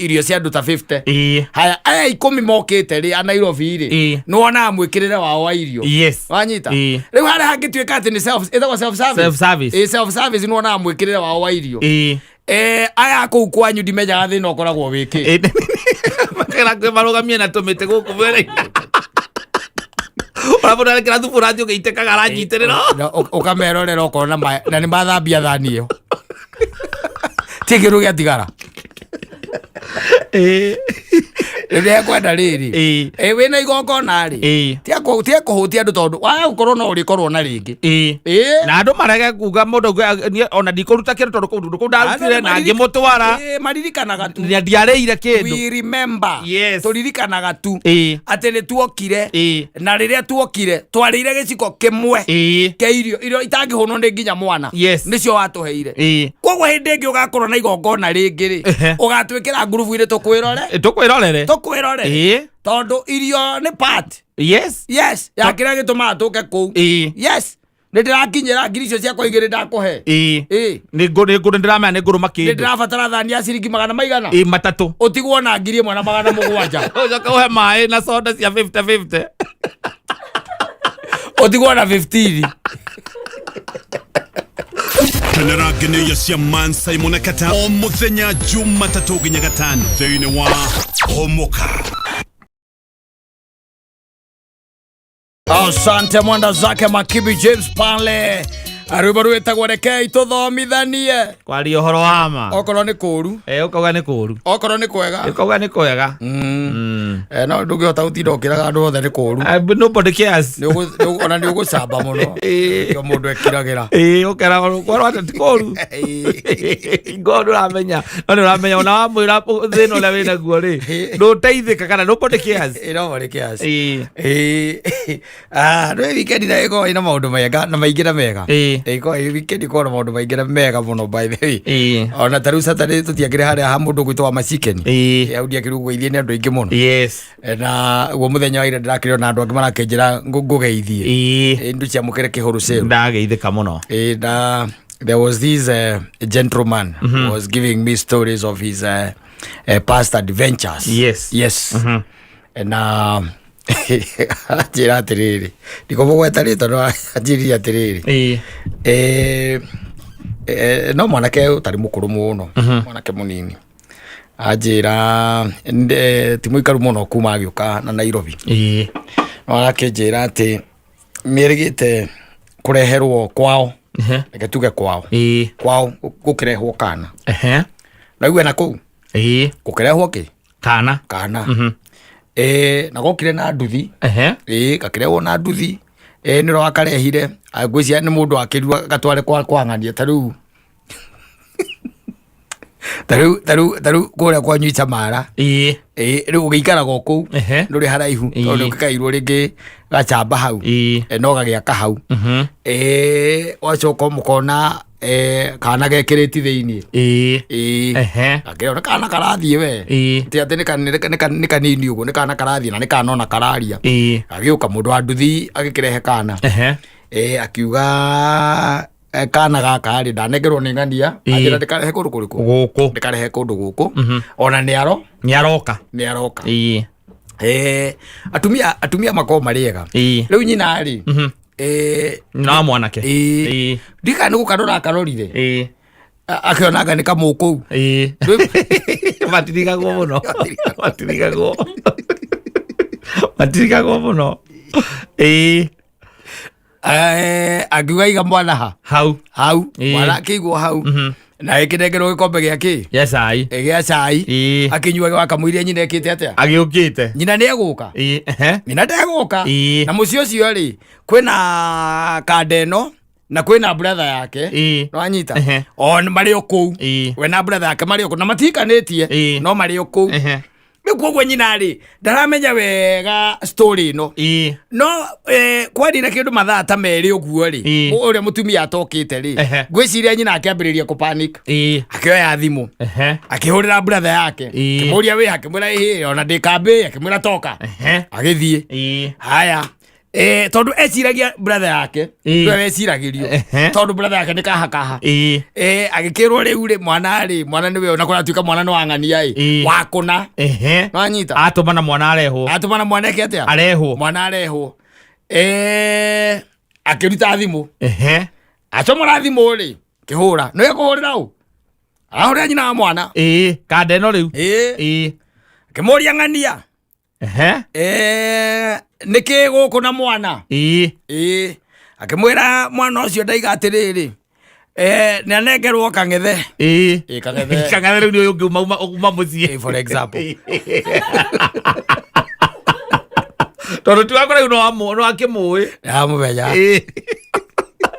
irio cia andũ ta 50 haya aya 10 mokĩte rĩ a Nairobi rĩ nĩ wonaga mwĩkĩrĩre wao wa irio wanyita rĩu harĩa hangĩtuĩka atĩ nĩ self service nĩ wonaga mwĩkĩrĩre wao wa irio aya kũu kwanyu ndimenyaga thĩna ũkoragwo wĩkĩ marũgamie na tũmĩtĩ gũkũ mbere-inĩ ũrabona rekera thubu rathiĩ ũgĩitĩkaga aranyitĩrĩra ũkamerorera okorwo na nĩ mathambia thani ĩyo ti kĩndũ gĩatigara rĩrĩa kwenda rĩrĩ wĩna igongona rĩ tia kũhũtia andũ tondũ waga gũkorwo no ũrĩkorwo na rĩngĩ na andũ marege kuga mũndũ ona ndikũruta kĩndũ tondũ kũndũ kũu ndarutire na ngĩmũtwara maririkanaga tu ndiarĩire kĩndũ we remember tũririkanaga tu atĩ nĩ tuokire na rĩrĩa tuokire twarĩire gĩciko kĩmwe kĩa irio itangĩhũnwo nĩ nginya mwana nĩcio watũheire koguo hĩndĩ ĩngĩ ũgakorwo na igongona rĩngĩ rĩ ũgatwĩkĩra ngurubu-inĩ tũkwĩrorere tondũ irio nĩ part ya kĩrĩa gĩtũmaga tũke kũu nĩ ndĩrakinyĩra ngiri icio ciakwa igĩrĩ ndakũhe nĩ ndĩramenya nĩ ngũrũ makĩndũ nĩ ndĩrabatara thani ya ciringi 200 matatũ ũtigwo na 1,700 ũcoka ũhe maĩ na soda cia 50-50 ũtigwo na 15 kenera ngeneia cia Mansai Monakata o muthenya Jumatatu nginya Gatano thĩinĩ wa Homoka. Asante mwenda zake Makibi James pale arũba rwĩtagwo rekei tũthomithanie kwaria ũhoro wa ma okorwo nĩ kũũru ũkauga nĩ kũũru okorwo nĩ kwega ũkauga nĩ kwega no ndũngĩhota gũtinda ũkĩraga andũ othe nĩ kũũru nobody cares ona nĩ ũgũcamba mũno kĩo mũndũ ekiragĩra ũkera korwo atĩ ti kũũru ngo ndũramenya no nĩ ũramenya ona wamwĩra thĩna ũrĩa wĩ naguo rĩ ndũteithĩka kana nobody cares nobody cares nĩ wikendi na ĩkorwo ĩna maũndũ mega na maingĩ na mega wikendi ĩkorwo na maũndũ maingĩ na mega mũno by the way ona tarĩu Saturday tũtiakĩrĩ harĩa ha mũndũ gwĩtwa macikeni aundi akĩrugwo ithie nĩ andũ aingĩ mũno na guo mũthenya wa ira ndĩrakĩrĩo na andũ angĩ marakĩnjĩra ngũgeithie ndu cia mũkĩre kĩhũrũ cero ndageithĩka mũno there was this gentleman who was giving me stories of his past adventures na njĩra atĩrĩrĩ ndikũmũgweta rĩtwa no anjĩrire atĩrĩrĩ no mwanake ũtarĩ mũkũrũ mũno mwanake mũnini anjĩra ti mũikaru mũno kuma agĩũka na Nairobi mwanake njĩra atĩ nĩerĩgĩte kũreherwo kwao reke tuge kwao gũkĩrehwo kana naigua na kũu gũkĩrehwo kĩ kana na gokire na nduthi gakĩrehwo na nduthi nĩro akarehire ngwĩcia nĩ mũndũ akĩrua gatware kwa ng'ania ta rĩu taru kore kwa nyita mara riu gikara goku nduri haraihu tondu kikairwo ringi gachamba hau no gagiaka hau wacoka mukona kana gekiriti thiini akirona kana karathie we ti ati ni kanini uguo ni kana karathie na ni kana ona kararia agiuka mundu wa nduthi agikirehe kana akiuga kana gaka ri ndanegerwo ni ngania ajira ndikarehe kundu kuriku guku ndikarehe kundu guku ona ni aroka atumia mako mariega riu nyina ri na mwanake ndika ni gukanora akarorire akionaga ni kamuku matirigagwo muno akiuga iga mwana hau mwana kigwo hau na ikinegerwo gikombe giaki gia cai akinyua wakamwiria nyina ekite atia agiukite nyina ni eguka nyina ndeguka na mucio cio ri kwina kadeno na kwina brother yake no anyita on mari oku we na brother yake mari oku na matikanitie no mari oku Nikuogwe nyina ri ndaramenya wega story no kwani na kindu mathaa ta meri uguo ri uria mutumia atokite ri gwiciria nyina akiambiriria ku panic akioya thimu akihurira brother yake kimuria we akimwira ona ndikambe akimwira toka agithie haya tondu eciragia brother yake we eciragirio tondu brother yake ni kahakaha agikirwo riu ri mwana niwe ona kora tuika mwana no angania wakuna no anyita atumana mwana eke atia mwana arehwo akiruta thimu acomora thimu ri kihura no yakuhurira u ahurira nyina wa mwana kadeno riu kimuria ngania niki guku na mwana akimwira mwana ucio ndaiga atiriri nanengerwo kangethe kangethe riu ni uyu uma mucie for example tondu tiwakora no akimui amumenya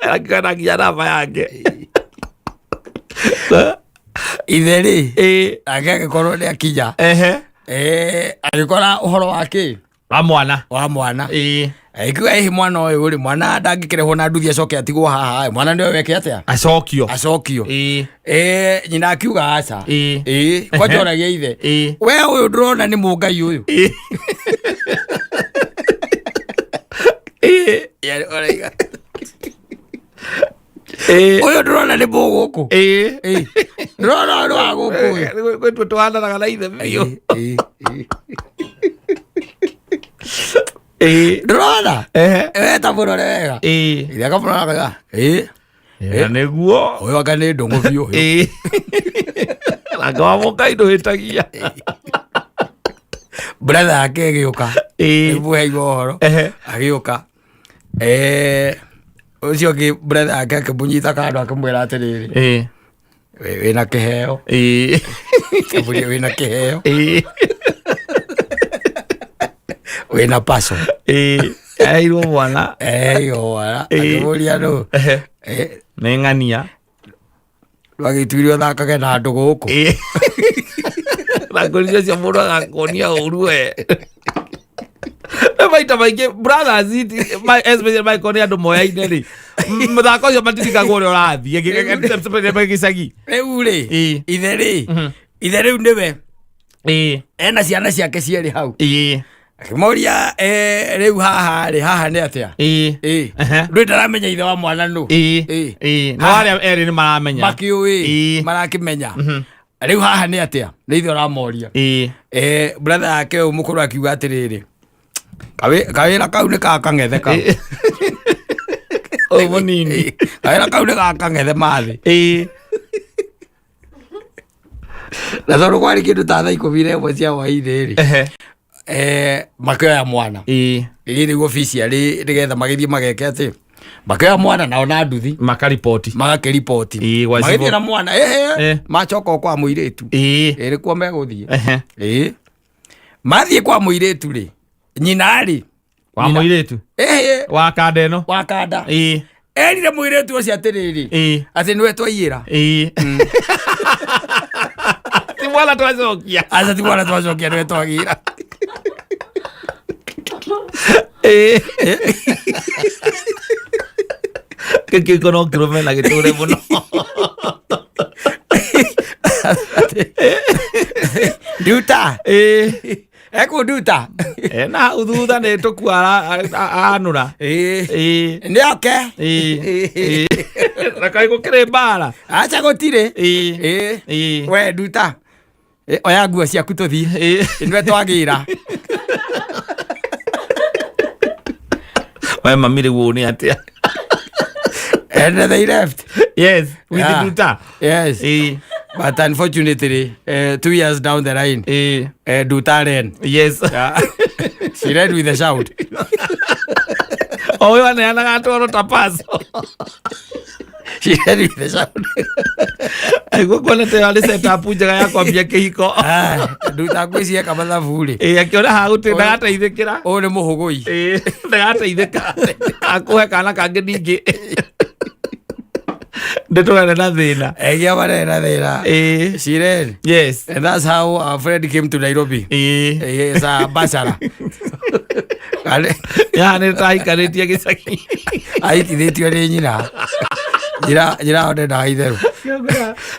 akana nginya namba yake itheri agekorwo ni akinya agikora uhoro wake wa mwana aikiwa mwana uyu ri mwana ndangikirehwo na nduthi acoke atigwo haha mwana niwe weke atia acokio nyina akiuga aca kwanjoragia ithe we uyu ndurona ni mungai uyu uyu ndurona ni muguku ndurona ni wa guku gwetu twahandanaga na ithe biu ndurona weta murore wega iria kamurora wega niguo uyu anga ni ndungu biu anga wa mukai nduhitagia brother yake agiuka ibuheirwo horo agiuka ucio ki brother yake akimunyita kandu akimwira atiriri wina kiheo wina kiheo wina paso airwo mwana akimuria no ni ng'ania agituirio thakage na andu guku rakuricio cio mundu agakonia uru we maita maingi brothers especially maikonia andu moya-ine ri muthako ucio matirikagwo uria urathie gicagi riu ri ithe riu niwe ena ciana ciake cieri hau akimoria riu haha ni atia ndu ndaramenya ithe wa mwana nu no aria eri ni maramenya makiui marakimenya riu haha ni atia ni ithe uramoria brother yake mukuru akiuga atiriri kawira kau ni kakang'ethe kau o munini kawira kau ni kakang'ethe mathi na tondu kwari kindu ta thaa 11 cia hwainĩ ri makioya mwana iri niguo officially nigetha magithie mageke ati makioya mwana nao na nduthi makaripoti magithie na mwana macoka kwa muiritu iri kuo meguthie mathie kwa muiritu ri nyina ri wa muiritu wa kadeno wa kada erire muiritu ucio atiriri ati niwe twaiyira ti mwana twacokia aca ti mwana twacokia nĩwe twagira gĩkĩko no kĩrũmena gĩtũre mũno Nduta Nduta na uthutha nĩ tũkuara anũra nĩ oke rakai gũkĩrĩ mbara aca gũtirĩ we Nduta oya nguo ciaku tũthiĩ nĩwe twagĩra we mami rĩu nĩ atĩa and they left. Yes, with the Nduta. Yes. But unfortunately, 2 years down the line, Nduta ran. Yes. She ran with a shout. Oh, you want to tapas. She ran with a shout. I go to the set up with the Yakiko. Nduta kwĩcia kama thaburi. Akiona hagũtĩ ndagateithĩkĩra. O nĩ mũhũgũi. Ndagateithĩka. Akuhe kana kangĩ ningĩ. Ndetũgane na thĩna. Egia bare na thĩna. She ran. Yes. And that's how our friend came to Nairobi. He's a bachelor. Ya nĩ taikarĩtie gĩcagi. Aikithĩtio nĩ nyina. Njĩra onde na itherũ.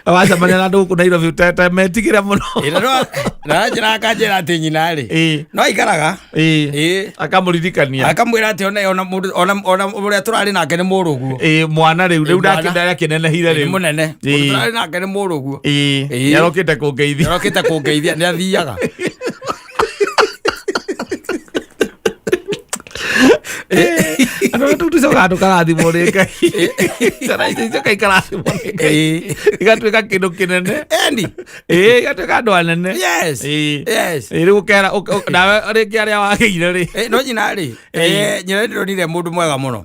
Wacemania na andũ gũkũ Nairobi metigĩre mũno. Na njĩra akanjĩra atĩ nyina rĩ no aikaraga akamũririkania akamwĩra atĩ ona ũrĩa tũrarĩ nake nĩ mũrũguo mwana rĩu ndakĩnenehire rĩu mũnene tũrarĩ nake nĩ mũrũguo nĩarokĩte kũngeithia nĩ athiaga andũ tũcokaga tũkarathimwo nĩ Ngai icoka ikarathimwo nĩ Ngai igatuĩka kĩndũ kĩnene igatuĩka andũ anene rĩu ũkera nawe rĩngĩ arĩa wagĩire rĩ no nyina rĩ nyina ndĩronire mũndũ mwega mũno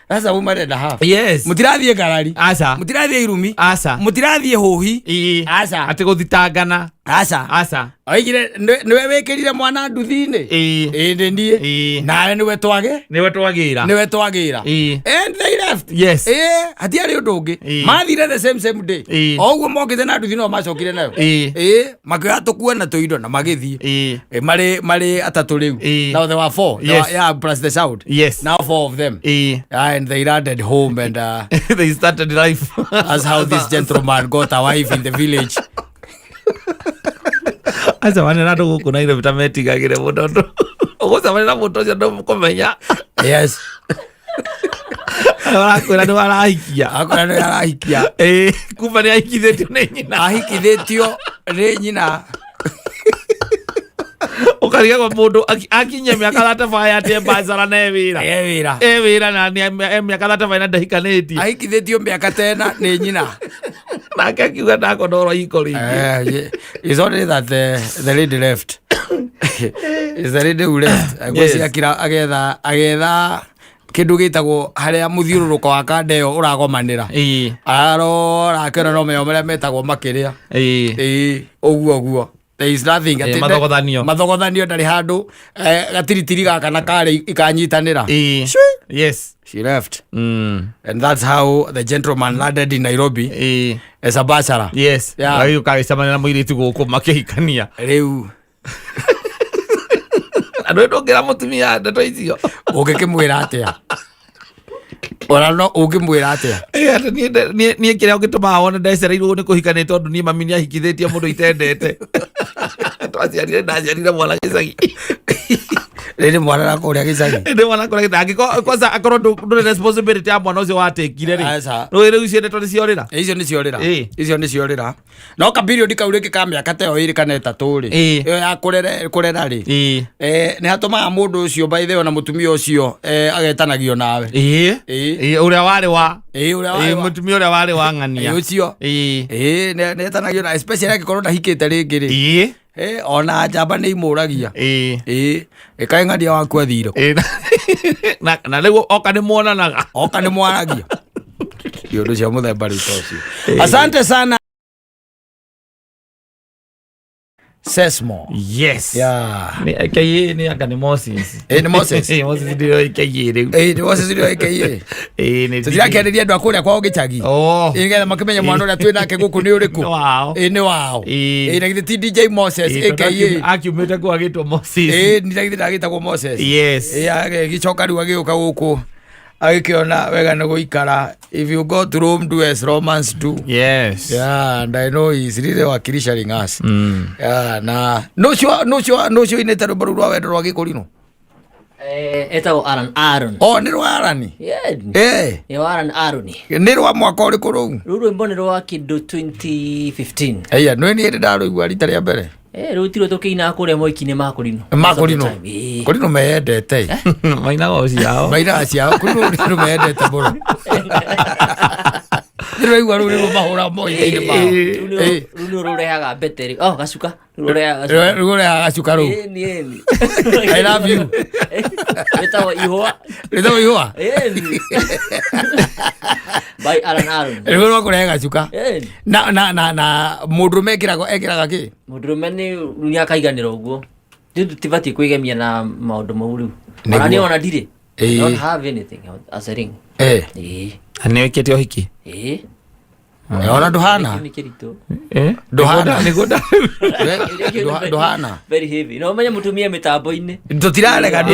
sasa umarenda ha mũtirathiĩ ngarari mũtirathiĩ irumi mũtirathiĩ hũhi atĩ gũthitangana oigire nĩwe wĩkĩrire mwana nduthi-inĩ ĩndĩ niĩ nawe nĩwe twagĩra and they left hatiarĩ ũndũ ũngĩ mathire the same day o ũguo mokĩte na nduthi no macokire nayo makĩoya tũkuo na tũindo na magĩthiĩ marĩ atatũ rĩu now there were 4 plus the shout now 4 of them and they landed home and they started life. that's how this gentleman got a wife in the village. Aca wane na andũ gũkũ Nairobi ta metigagĩre mũno ũgũcemania na mũndũ ũcio ndũkũmenya. Yes. Arakwĩra nĩ warahikia. Akwĩra nĩ warahikia. Kumbe nĩ ahikithĩtio nĩ nyina. Ahikithĩtio nĩ nyina. Ũkariga kwa mũndũ akinyia mĩaka 35 atĩ mbacara na wĩra na mĩaka 35 na ndahikanĩtie. Ahikithĩtio mĩaka 10 nĩ nyina. Nake akiuga ndakonorwo iko rĩngĩ. It's only that the lady left. It's the lady who left. Agwĩciakira agetha kĩndũ gĩtagwo harĩa mũthiũrũrũko wa kandeo ũragomanĩra. Arora akĩona no meo marĩa metagwo makĩrĩa. Ũguo. There is nothing. Mathogothanio ndarĩ handũ gatiritiri gaka na karĩ ikanyitanĩra. Yes. She left. And that's how the gentleman landed in Nairobi as a bachelor. Yes. Rĩu kagĩcemania na mũirĩtu gũkũ makĩhikania. Rĩu andũ ndũngĩra mũtumia ndeto icio ũngĩkĩmwĩra atĩa ũngĩmwĩra atĩa niĩ kĩrĩa ũngĩtũmaga wone ndecereirwo nĩ kũhikania tondũ niĩ mami nĩahikithĩtie mũndũ itendete ndaciarire mwana gĩcagi rĩrĩ mwana na kũrĩa gĩcagi kwanza akorwo ndũrĩ responsibility ya mwana ũcio watekire rĩ rĩu ciendetwo nĩ ciorĩra icio nĩ ciorĩra no kabirioni kau rĩngĩ ka mĩaka ta ĩyo ĩrĩ kana ĩtatũ rĩ ĩyo ya kũrera rĩ nĩ hatũmaga mũndũ ũcio by the way na mũtumia ũcio agetanagio nawe ũrĩa warĩ wa mũtumia ũrĩa warĩ wa ng'ania ũcio nĩ etanagio na especially angĩkorwo ndahikĩte rĩngĩ rĩ ona njamba nĩ imũragia ĩkaĩ ng'ania waku athirwo na rĩu oka nĩ mwonanaga nĩ mwaragia ũndũ cia mũthemba rĩu ta ũcio. Asante sana. Sesmo. Yes. Yeah. Ni AKA ni anga ni Moses. Ni Moses. Moses ndio AKA riu. Ni Moses ndio AKA. Ni Tira kenderia andu akuria kwao gicagi. Ngetha makimenya mwana uria twi nake guku ni uriku. Ni wao. Na githi DJ Moses AKA. Akiumite kwa gitwo Moses. Ni githi ndagitagwo Moses. Yes. Gicoka riu agiuka guku. Agikiona wega no guikara. If you go to Rome, do as Romans do. Yes. Yeah, and I know he's really wakilisharing us. Yeah, na no sure ineta rubaru rwa wendo rwa gikurino. Etagwo Aaron. Oh, ni rwa Aaron. Yeah. Ni Aaron Aaron. Ni rwa mwaka uriku ru. Ruru mbone rwa kindu 2015. Eya, no ni ndaruigwa rita ria mbere. Rĩu tiro tũkĩina kũrĩa moiki-inĩ makurino kurino meendete mainaga ciao kurino meendete mũno ndĩraigua rũu nĩruo mahũra moiki-inĩ mao rũu rũrehaga beteri gacuka rũrehaga gacuka rũu I love you rĩtagwo ihũa by Aaron rĩu no kũrehe gacuka na mũndũrũme ekĩraga kĩ mũndũrũme nĩ akaiganĩra ũguo tibatiĩ kwĩgemia na maũndũ mau rĩu ona nĩ ona ndirĩ I don't have anything as a ring nĩ wĩkĩte ũhiki ona nduhana nduhana very heavy no menye mutumia mitambo-ini tutirarega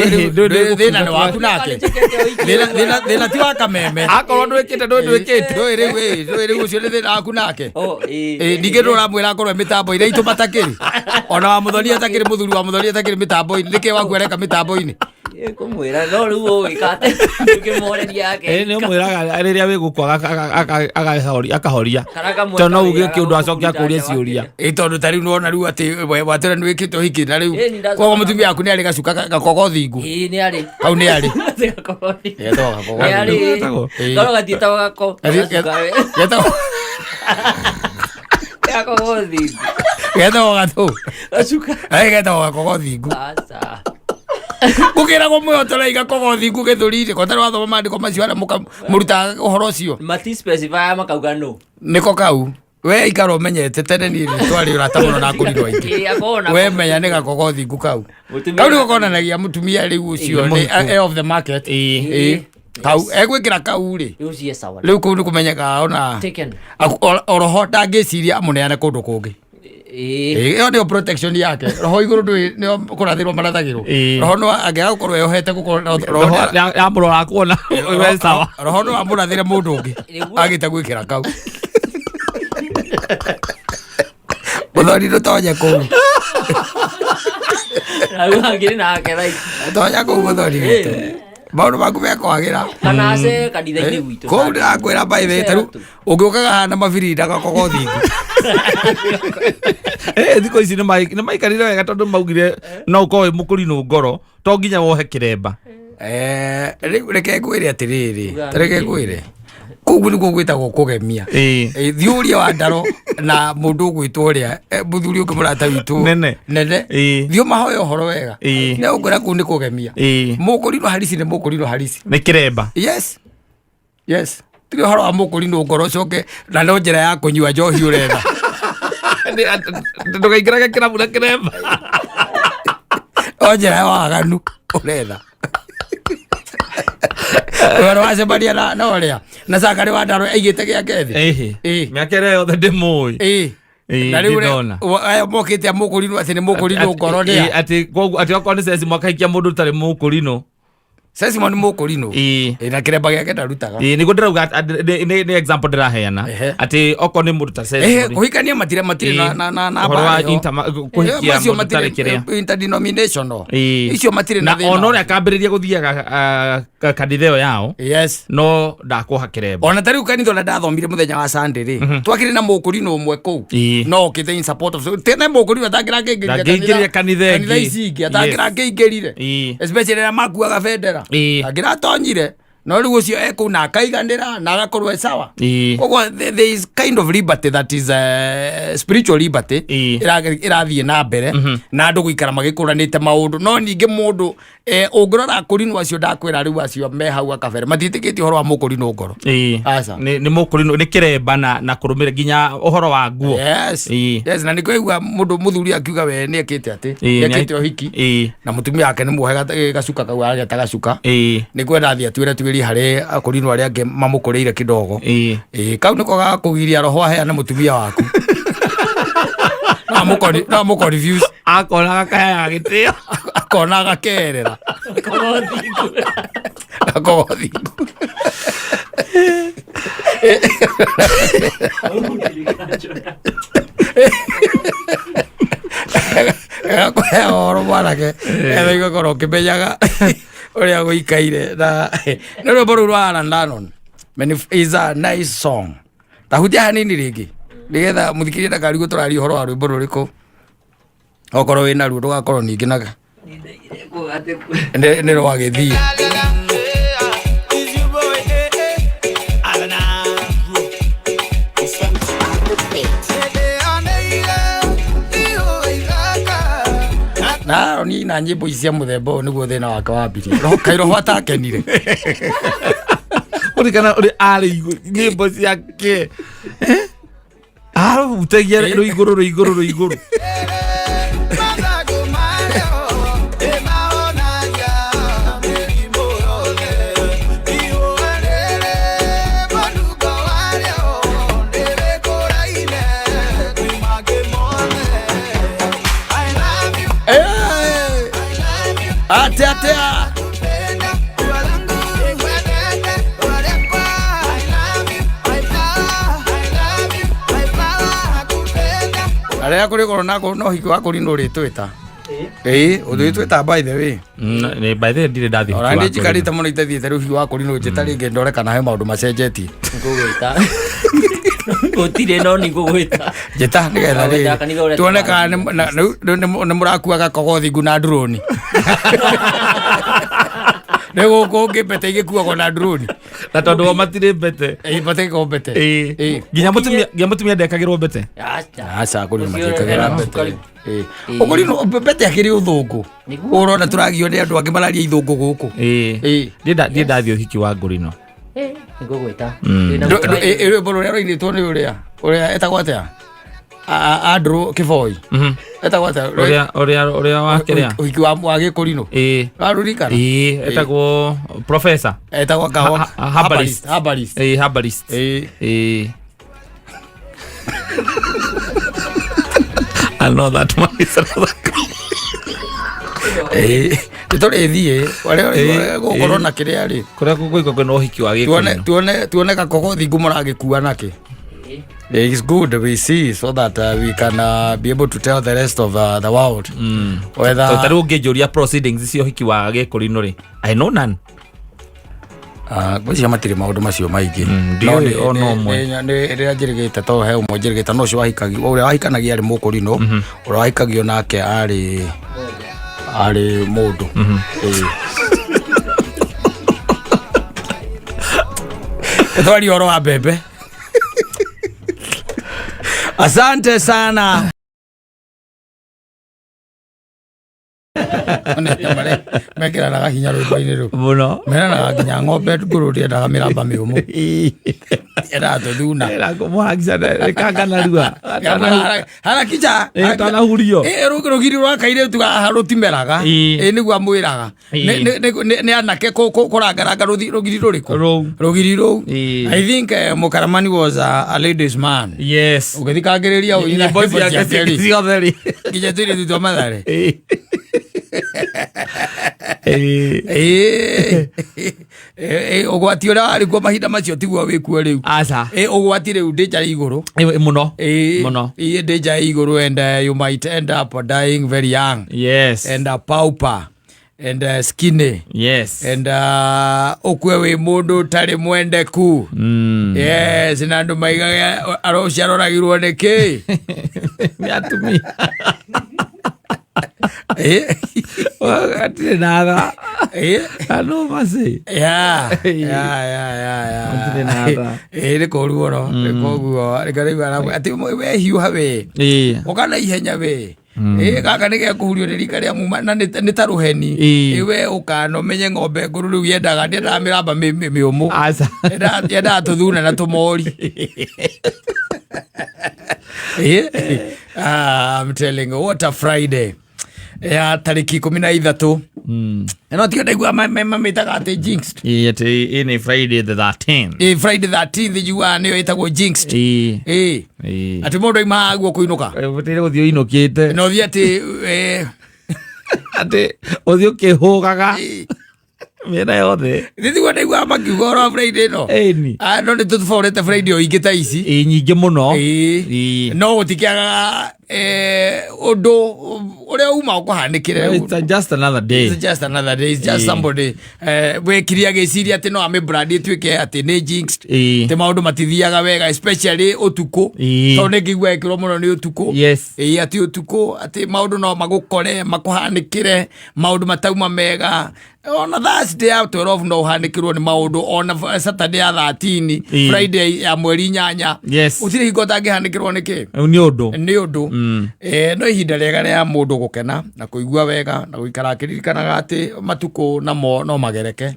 thina ni waku nake thina ti wa kameme akorwo ndwikite ndwikite ucio ni thina waku nake ningi nduramwira akorwo mitambo-ini itu matakiri ona wa muthoni atakiri muthuri wa muthoni atakiri mitambo-ini niki waku areka mitambo-ini kumwira no riu wikate ukimoreria yake ni mwiraga riria wi guku akahoria tono uge kiundu acokia kuria ciuria tondu tari nona riu ati watira ni wikite hiki na riu kwa mutumia yaku ni ari gacuka gakogo thingu ni ari au ni ari ni ari ngoro gatitagwo gako gakogo thingu getagwo gatu gacuka getagwo gakogo thingu gukira go mwotora igakogo thingu githurire ko tarwa thoma mandiko macio ara muruta uhoro ucio mati specify makauga no niko kau we ikaro menyete tene ni twari urata muno na kuriro ingi we menya ni gakogo thingu kau niko konanagia mutumia riu ucio ni of the market kau egwikira kau ri riu kuu ni kumenyeka ona oroho ndangiciria amuneane kundu kungi iyo ndio protection yake roho iguru ndio kurathirwo marathagirwo roho no angiaga gukorwo eyohete gukorwo roho ya murora kuona we sawa roho no amurathire mundu ungi agite gwikira kau muthoni ndutonye kuu agire na akerai tonya kuu muthoni maundu maku mekwagira kana ace kanitha-inĩ witũ kũu ndĩrakwĩra mbaithe taru ũngĩũkaga hana mabirinda gakogo thingu thikũ ici nĩ maikarire wega tondũ maugire no ũkorwo wĩ mũkũrinũ ngoro to nginya wohe kĩremba rĩu reke ngwĩre atĩrĩrĩ reke ngwĩre kũu nĩkuo gwĩtagwo kũgemia thiũria wa ndaro na mũndũ ũgwĩtwo ũrĩa mũthuri ũngĩ mũrata witũ nene thiũ mahoya ũhoro wega nĩ ũkwĩra kũu nĩ kũgemia mũkũrinũ harisi nĩ mũkũrinũ harisi nĩ kĩremba yes tiri ũhoro wa mũkũrinũ ngoro ũcoke na no njĩra ya kũnyua njohi ũretha ndũgaingĩrage kĩrabu na kĩremba o njĩra ya waganu ũretha wero wacemania na ũrĩa na cakari wa ndaro aigĩte gĩake thĩ mĩaka ĩrĩa yothe ndĩmũĩ na rĩu aya mokĩte a mũkũrinũ atĩ nĩ mũkũrinũ ngoro atĩ okorwo nĩ ceci mwakaikia mũndũ ũtarĩ mũkũrinũ Sesimo ni mũkũrinũ na kĩremba gĩake ndarutaga nĩguo ndĩrauga nĩ example ndĩraheana atĩ okorwo nĩ mũndũ ta Sesimo kũhikania matire na kũhikia mũndũ tarĩ kĩrĩa interdenominational icio matire na thĩna ona ũrĩa akambĩrĩria gũthiaga kanitha ĩyo yao no ndakũha kĩremba ona tarĩu kanitha ũrĩa ndathomire mũthenya wa Sunday rĩ twakĩrĩ na mũkũrinũ ũmwe kũu no okĩte in support of tena mũkũrinũ atangĩrakĩingĩria kanitha ici ingĩ atangĩrakĩingĩrire especially rĩrĩa makuaga bendera angiratonyire no riu ucio ekuna akaiganira na agakorwo sawa koguo there is kind of liberty that is spiritual liberty irathie na mbere na andu guikara magikuranite maundu no ninge mundu ungirora akurinu acio ndakwira riu acio me hau akabere matitikiti horo wa mukurinu ngoro aca ni mukurinu ni kiremba na kurumira ginya uhoro wa nguo yes na nikuigua mundu muthuri akiuga we ni ekite ati ekite ohiki na mutumia yake ni muhega gacuka kau aria tagacuka ni kwenda athia twire twiri hari akurinu aria ange mamukureire kidogo kau niko gakugiria roho hea na mutumia waku na muko reviews akona gakaya gitio akona gakerera akogothingu gakwea oro mwanake etha igakorwo kimenyaga uria guikaire na nä rwä rwa Alan Danon is a nice song tahutia hanini ringi nigetha muthikirie ndakarigo tũraria ũhoro wa rwĩmbo rũrĩkũ okorwo wĩna ruo ndũgakorwo ningĩ naga nĩ rwagĩthiĩ na ni na nyimbo cia muthemba ũyũ nĩguo thĩna wake wambirie Kairoho atakenire urikana uri ari nyimbo ciake utagia rũigũrũ atea aria kuri korona ko no hiki wa kuri no ritwita utwita by the way ni by the way ndire ndathi ora ndi jikarite muno itethite riu hiki wa kuri no njeta ringi ndore kana he maundu macenjetie ngugwita gutire no ni ngugwita njeta nigetha ri tuone kana ni murakuaga kogothingu na drone nego ko ngipete igikuagwo na drone na tondu o matire mbete bate ko mbete ginya mutumia ndekagirwo mbete aca kuri makikagira mbete okuri no mbete akiri uthungu urona turagio ni andu angi mararia ithungu guku ndi ndathio hiki wa ngurino ngugwita rwimbo ruria rwainitwo ni uria etagwo atia Andrew Kivoi etagwo atia uria wa kiria uhiki wa gikurino warurikana etagwo professor etagwo kawa herbalist I know that one is another itore thie wale gukorwo na kiria ri kuria kugoiko kwena uhiki wa gikurino tuone gakogothingu muragikua nake. It's good we see so that we can be able to tell the rest of the world whether so taru ngejoria proceedings cio hiki wa gikurino ri I know none gũcia matire maũndũ macio maingĩ no mwe rĩrĩa njĩrĩgĩte to he ũmwe njĩrĩgĩte no ũcio wahikagio ũrĩa wahikanagia arĩ mũkũrinũ ũrĩa wahikagio nake arĩ mũndũ twari ũhoro wa mbembe. Asante sana. Mekira na hinya rwimbo-inĩ rũu muno mena na nginya ng'ombe ngũrũ ndiendaga mĩramba mĩũmũ era tũthuna era kũmũhakica rekanga narua harakija atanahurio rũgiri rwa kairĩtu haha rũtimeraga nĩguo amwĩraga nĩ anake kũrangaranga rũgiri rũrĩkũ rũgiri rũu I think Mũkaramani was a ladies man. Yes ũgĩthikangĩrĩria nyĩmbo ciake ciothe rĩ nginya tũirĩtu twa matharĩ ugwati uria wari kuo mahinda macio tiguo wikuo riu aca ugwati riu danger iguru muno danger iguru and you might end up dying very young. Yes and a pauper and skinny. Yes and ukwe wi mundu tari mwendeku. Yes na andu maigaga arociaroragirwo niki ni atumia atire natha Ano mase. Yeah. Ere koruo no. Koguo. Rekare bana ati we hiuha we. Okana ihenya we. Gaka nä gä a kå hurio nä rika rä a muma na nä ta rå heni we å kano menye ng'ombe ngå rå rä u yendaga ndiendaga mä ramba mä å må yendaga tå thuna na tå mori. I'm telling you, what a Friday ya tariki 13 no tiga ndaigua mamitaga ati jinxed in Friday the 13th Friday the 13th you are nä itagwo jinxed ati må ndå aima aguo kå inå butire gå thiå inå kä te no thiä atä atä å thiå kä hå gaga mĩena yothe thithigua ndaigua makiuga oro Friday no no nä tå tåborete Friday o ingä ta ici nyingä må no no gå tikäaga å ndå å rä a uma å kå hanä kä re just another day It's just somebody wä kiri agä ciria atä no amä brandi tuä ke atä nä jinxed tä maå ndå matithiaga wega especially å tukå tondå nä ngä igua äkä rwo må no nä å tukå atä å tukå atä maå ndå no magå kore makå hanä kä re maå ndå matauma mega ona Thursday ya 12 no hanä kä rwo nä maå ndå ona Saturday ya 13 Friday ya mweri 8 å tirä hingo tangä hanä kä rwo nä kä nä å ndå no ihinda rĩega rĩa mũndũ gũkena na kũigua wega na gũikara akĩririkanaga atĩ matukũ namo no magereke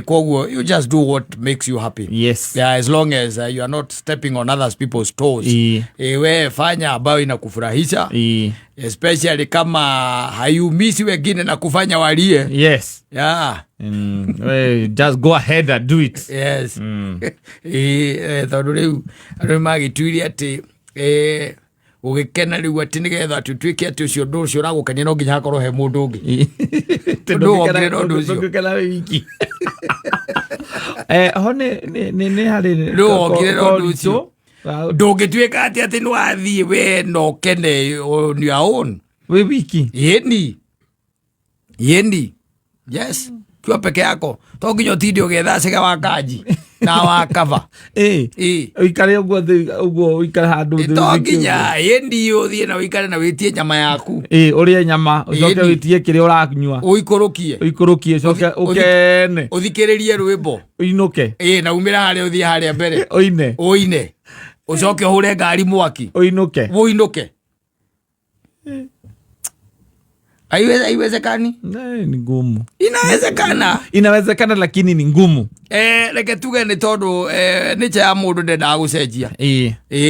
koguo you just do what makes you happy as long as you are not stepping on others people's toes we fanya ambayo inakufurahisha especially kama hayumisi wengine na kufanya walie just go ahead and do it tondũ rĩu magĩtuire atĩ å gä kena rä u atä nä getha atä tuä ke atä å cio ndå å cio å ragå kenia no nginya hakorwo he må ndå å ngä ndågire no ndå å cio ho nä harä ndågire no ndå å cio ndå ngä tuä ka atä atä nä wathiä we no kene on your own wä wiki yeni yes kiwa peke yako to nginya tinde å getha cega wa kanji na wa kava uikare uguo uikare handu to nginya yendi å thiä na uikare na wä tie nyama yaku å rä e nyama ucoke wä tie kä rä a å ranyua å ikå coke å kene å thikä rä rie rwä mbo å inå ke na umä ra harä a å thiä harä a mbere å ine å coke å hå re ngari mwaki å inå ke haiwezekani ni ngumu inawezekana lakini ni ngumu reke tuge nä tondå nä cha ya må ndå ndendaga gå cenjia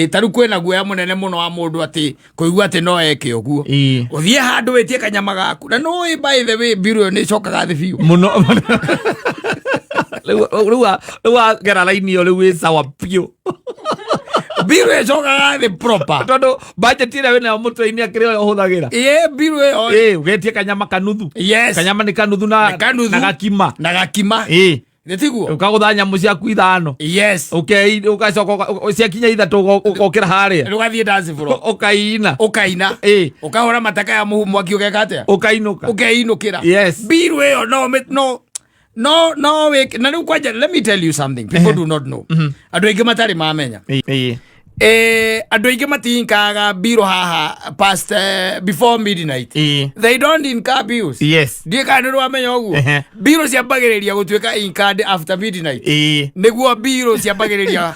tarä u kwä na guoya må nene må no wa må ndå atä kå igua atä no eke å guo å thiä handå wä tie kanyama gaku na no ä by the way mbirå ä yo nä cokaga thä biå må no rä u agera raini ä yo rä u ä sawa piå biru cokaga thä proper tondå budget ä rä a wä nayo må tå-inä akä rä o å hå thagä ra biru ä yo å getie kanyama kanuthu kanyama nä kanuthu na gakima nä tiguo å kagå tha nyamå ciaku ithano å gacoka ciakinya ithatå å gokä ra harä a rå gathiä å kaina å kahå ra mataka ya mwaki å geka atä å kainå ka å keinå kä ra biru ä yo no na rä u kwanja let me tell you something people do not know andå aingä matarä mamenya andå aingä matinkaga biro haha past before midnight they don't incur bills ndiä kana nä rwamenya å guo biro ciambagä rä ria gå tuä ka incurred after midnight nä guo biro ciambagä rä ria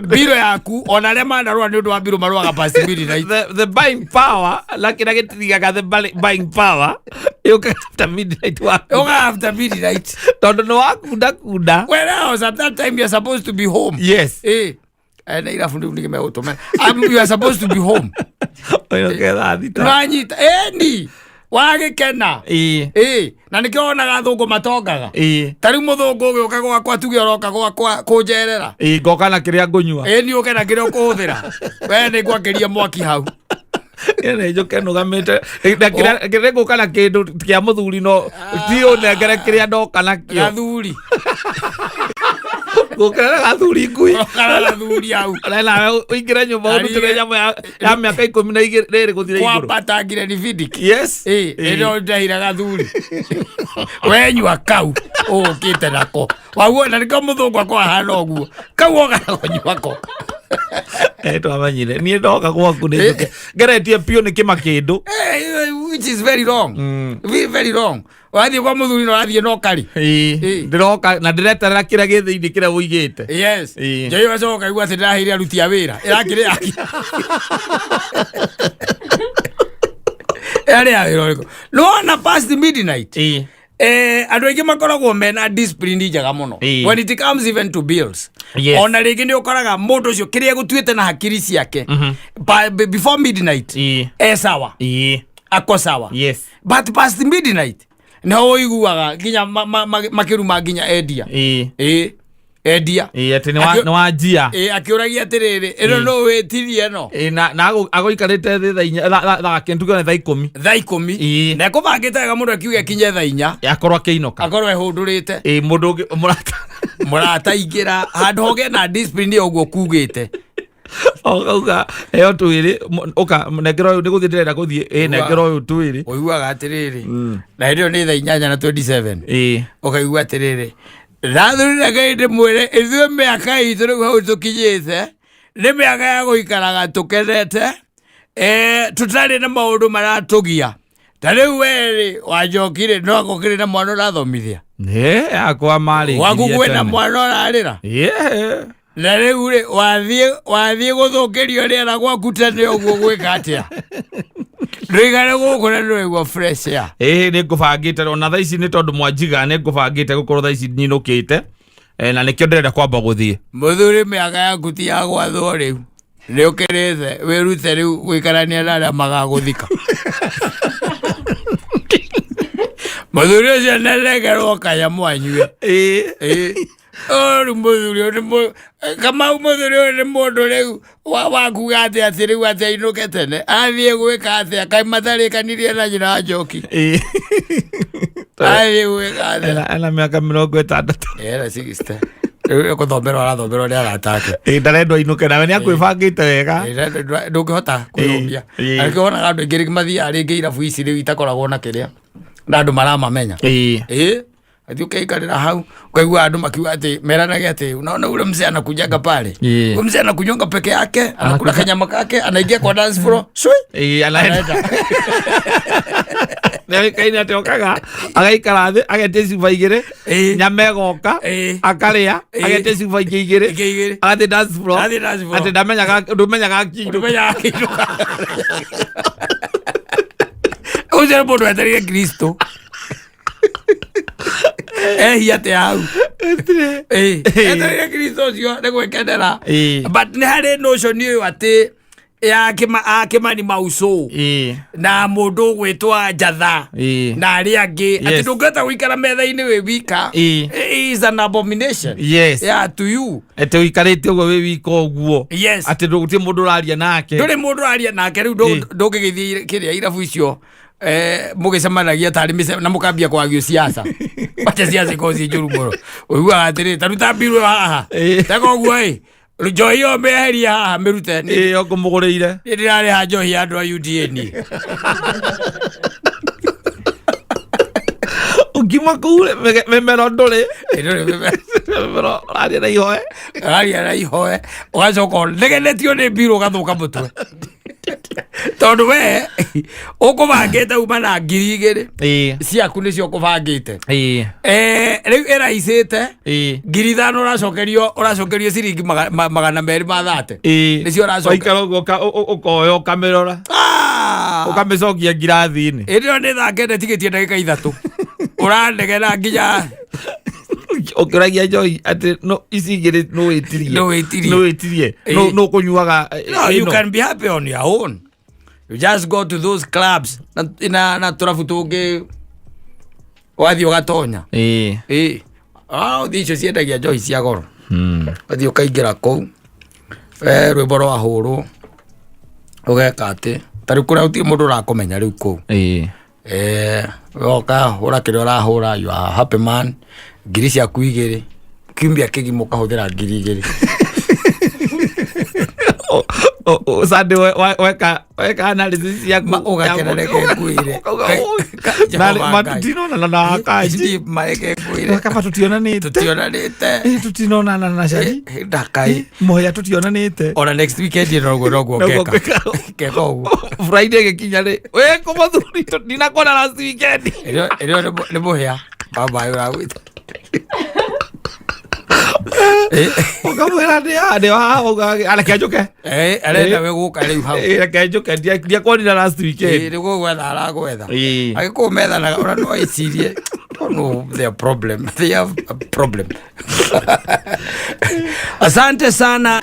biro yaku ona arä a manarå nä å ndå wa biro marwaga past midnight the buying power lakini nagä tithigaga the buying power yoka after midnight tondå nä wakunda when else at that time you're supposed to be home na irabu rä u nä gä megå tå mena you are supposed to be home ranyita ni wagä kena na nä kä onaga thå ngå matongaga tarä u må thå ngå å gä å ka gwakwa tuge oroka gwakwa kå njerera ngoka na kä rä a ngå nyua nä å ke na kä rä a å kå hå thä ra we nä ngwakä ria mwaki hau nä njå ke nå gamä te kä rä ngå ka na kä ndå kä a må thuri no ti å nengere kä rä a ndoka nakä gathuri gå kä ra gathuri ngui gathuri hau nawe å ingä re nyå mba å rutä re nyamå ya mä aka 12 rä rä gå thire igå kwambatangire ni vidiki ä ndahira gathuri wenyua kau å kä te nako waguo na nä ko må thå ngå akwa hana å guo kau ogarago nyuako twamenyire niä ndoka gwaku nä ngeretie piå nä kä ma kä ndå which is very wrong very wrong wathi kwa muthuri no athie no kari ndiroka na ndireterera kira githiini kira uigite yes njoi wacoka igua ati ndahire aruti a wira irakire yaki yale ya no na past midnight andu aingi makoragwo mena discipline njega muno when it comes even to bills ona ringi ni ukoraga mundu ucio kiria gutuite na hakiri ciake before midnight sawa ako sawa but past midnight no uiguaga ginya makiruma ginya endia endia ati ni wajia akiuragia atiriri ino no wetirie no na agoikarite tha kentuga tha 10 na kubangite ga mundu akiuga kinye tha 4 akorwa kiinoka akorwa ehundurite mundu murata ingira handu hoge na discipline oguo kugite oga eyo twiri oka negero uyu niguthie ndirenda guthie negero uyu twiri uiguaga atiriri na ndio ni tha 8 na 27 ukaigua atiriri rathurire gainde mwire ithuĩ mĩaka itũ rĩu hau tũkinyĩte nĩ mĩaka ya gũikaraga tũkenete tũtarĩ na maũndũ maratũgia ta rĩu werĩ wanjokire no agũkĩrĩ na mwana ũrathomithia akwa marĩ waku kwĩna mwana ũrarĩra na rĩu rĩ wathiĩ gũthũkĩrio rĩera gwaku tene ũguo gwĩka atĩa Rigare gũkũ na ndũigua fresh air nĩ ngũbangĩte ona thaa ici nĩ tondũ mwanjiga nĩ ngũbangĩte gũkorwo thaa ici nyinũkĩte na nĩkĩo ndĩrenda kwamba gũthiĩ mũthuri mĩaka yaku ti ya gwathwo rĩu nĩ ũkĩrĩte wĩrute rĩu gũikarania na arĩa magagũthika mũthuri ũcio nĩarengerwo kanyamũ anyue mũthuri Kamau mũthuri ũyũ nĩ mũndũ rĩu wakuga atĩ rĩu atĩ ainũke tene athiĩ gwĩka atĩa kaĩ matharĩkanirie na nyina wa Njoki athiĩ gwĩka atĩa ena mĩaka 60 era 60 rĩu gũthomberwo arathomerwo nĩ arata ake ndarendwo ainũke nawe nĩakwĩbangĩte wega ndũngĩhota kwĩrũmia akĩonaga andũ aingĩ mathiaga rĩngĩ irabu ici rĩu itakoragwo na kĩrĩa na andũ maramamenya ati ukaikarira hau ukaigua andu makiuga ati meranage ati unaona ule mzee anakujanga pale ule mzee anakunyonga peke yake anakula kanyama kake anaingia kwa dance floor shui anaenda na kaina tokaga agaikara thi agete sifa igire nyame goka akaria agete sifa igire ati dance floor ati ndamenyaga kindu uze bodo atari Kristo hiate hau etare Kristo cio nĩ gwĩkenera but nĩ harĩ notion ũyũ atĩ akĩmani mauso na mũndũ gwĩtwa Njatha na arĩa angĩ atĩ ndũngĩhota gũikara metha-inĩ wĩ wika is an abomination to you atĩ ũikarĩte ũguo wĩ wika ũguo atĩ ndũgũtirĩ mũndũ ũraria nake ndũrĩ mũndũ ũraria nake rĩu ndũngĩgĩthiĩ kĩrĩa irabu icio mũgĩcemanagia tarĩ na mũkambia kwagio siasa wacha siasa ikosi njũru mũno ũiguaga atĩrĩ taruta mbirũ haha teka ũguo njohi ĩyo mĩeheria haha mĩrute ngũmũgũrĩire ndĩrarĩha njohi ya andũ a UDA ni ũngima kũu memero ndũrĩ memero ũraria na ihoe ũgacoka ũnegenetio nĩ mbirũ ũgathũka mũtwe tondu we ukubangite uma na 2,000 ciaku nicio ukubangite riu iraicite 5,000 uracokerio ciringi 230 nicio uracoka ukoya ukamirora ukamicokia ngirathi-ini ndio ni thakende tigitie ndagika 3 uranegena nginya ukiragia Njohi ati no ici igiri no witirie no kunyuaga you can be happy on your own. You just go to those clubs na turafu tungi wathi ugatonya thicio ciendagia njohi cia goro wathi ukaingira kou rwimbo rwa hurwo ugeka ati tari kuria uti mundu urakumenya riu kou oka hura kiria urahura you are happy man ngiri ciaku 2 kiumbia kĩgima ũkahũthĩra 2,000 Sande weka analysis ya ugakenere kwire matutino na kaji mareke kwire kama tutionanite tutionana na shari ndakai moya tutionanite ona next weekend rogo keka Friday gekinya ri we kumathuri ndinakona last weekend ero ne moya baba yawita ukamwira ndi anakiajuke arenda we guka riu hau anakiajuke ndia kwonira last weekend ni gugwetha aragwetha agikumetha ona no aicirie no their problem they have a problem. Asante sana.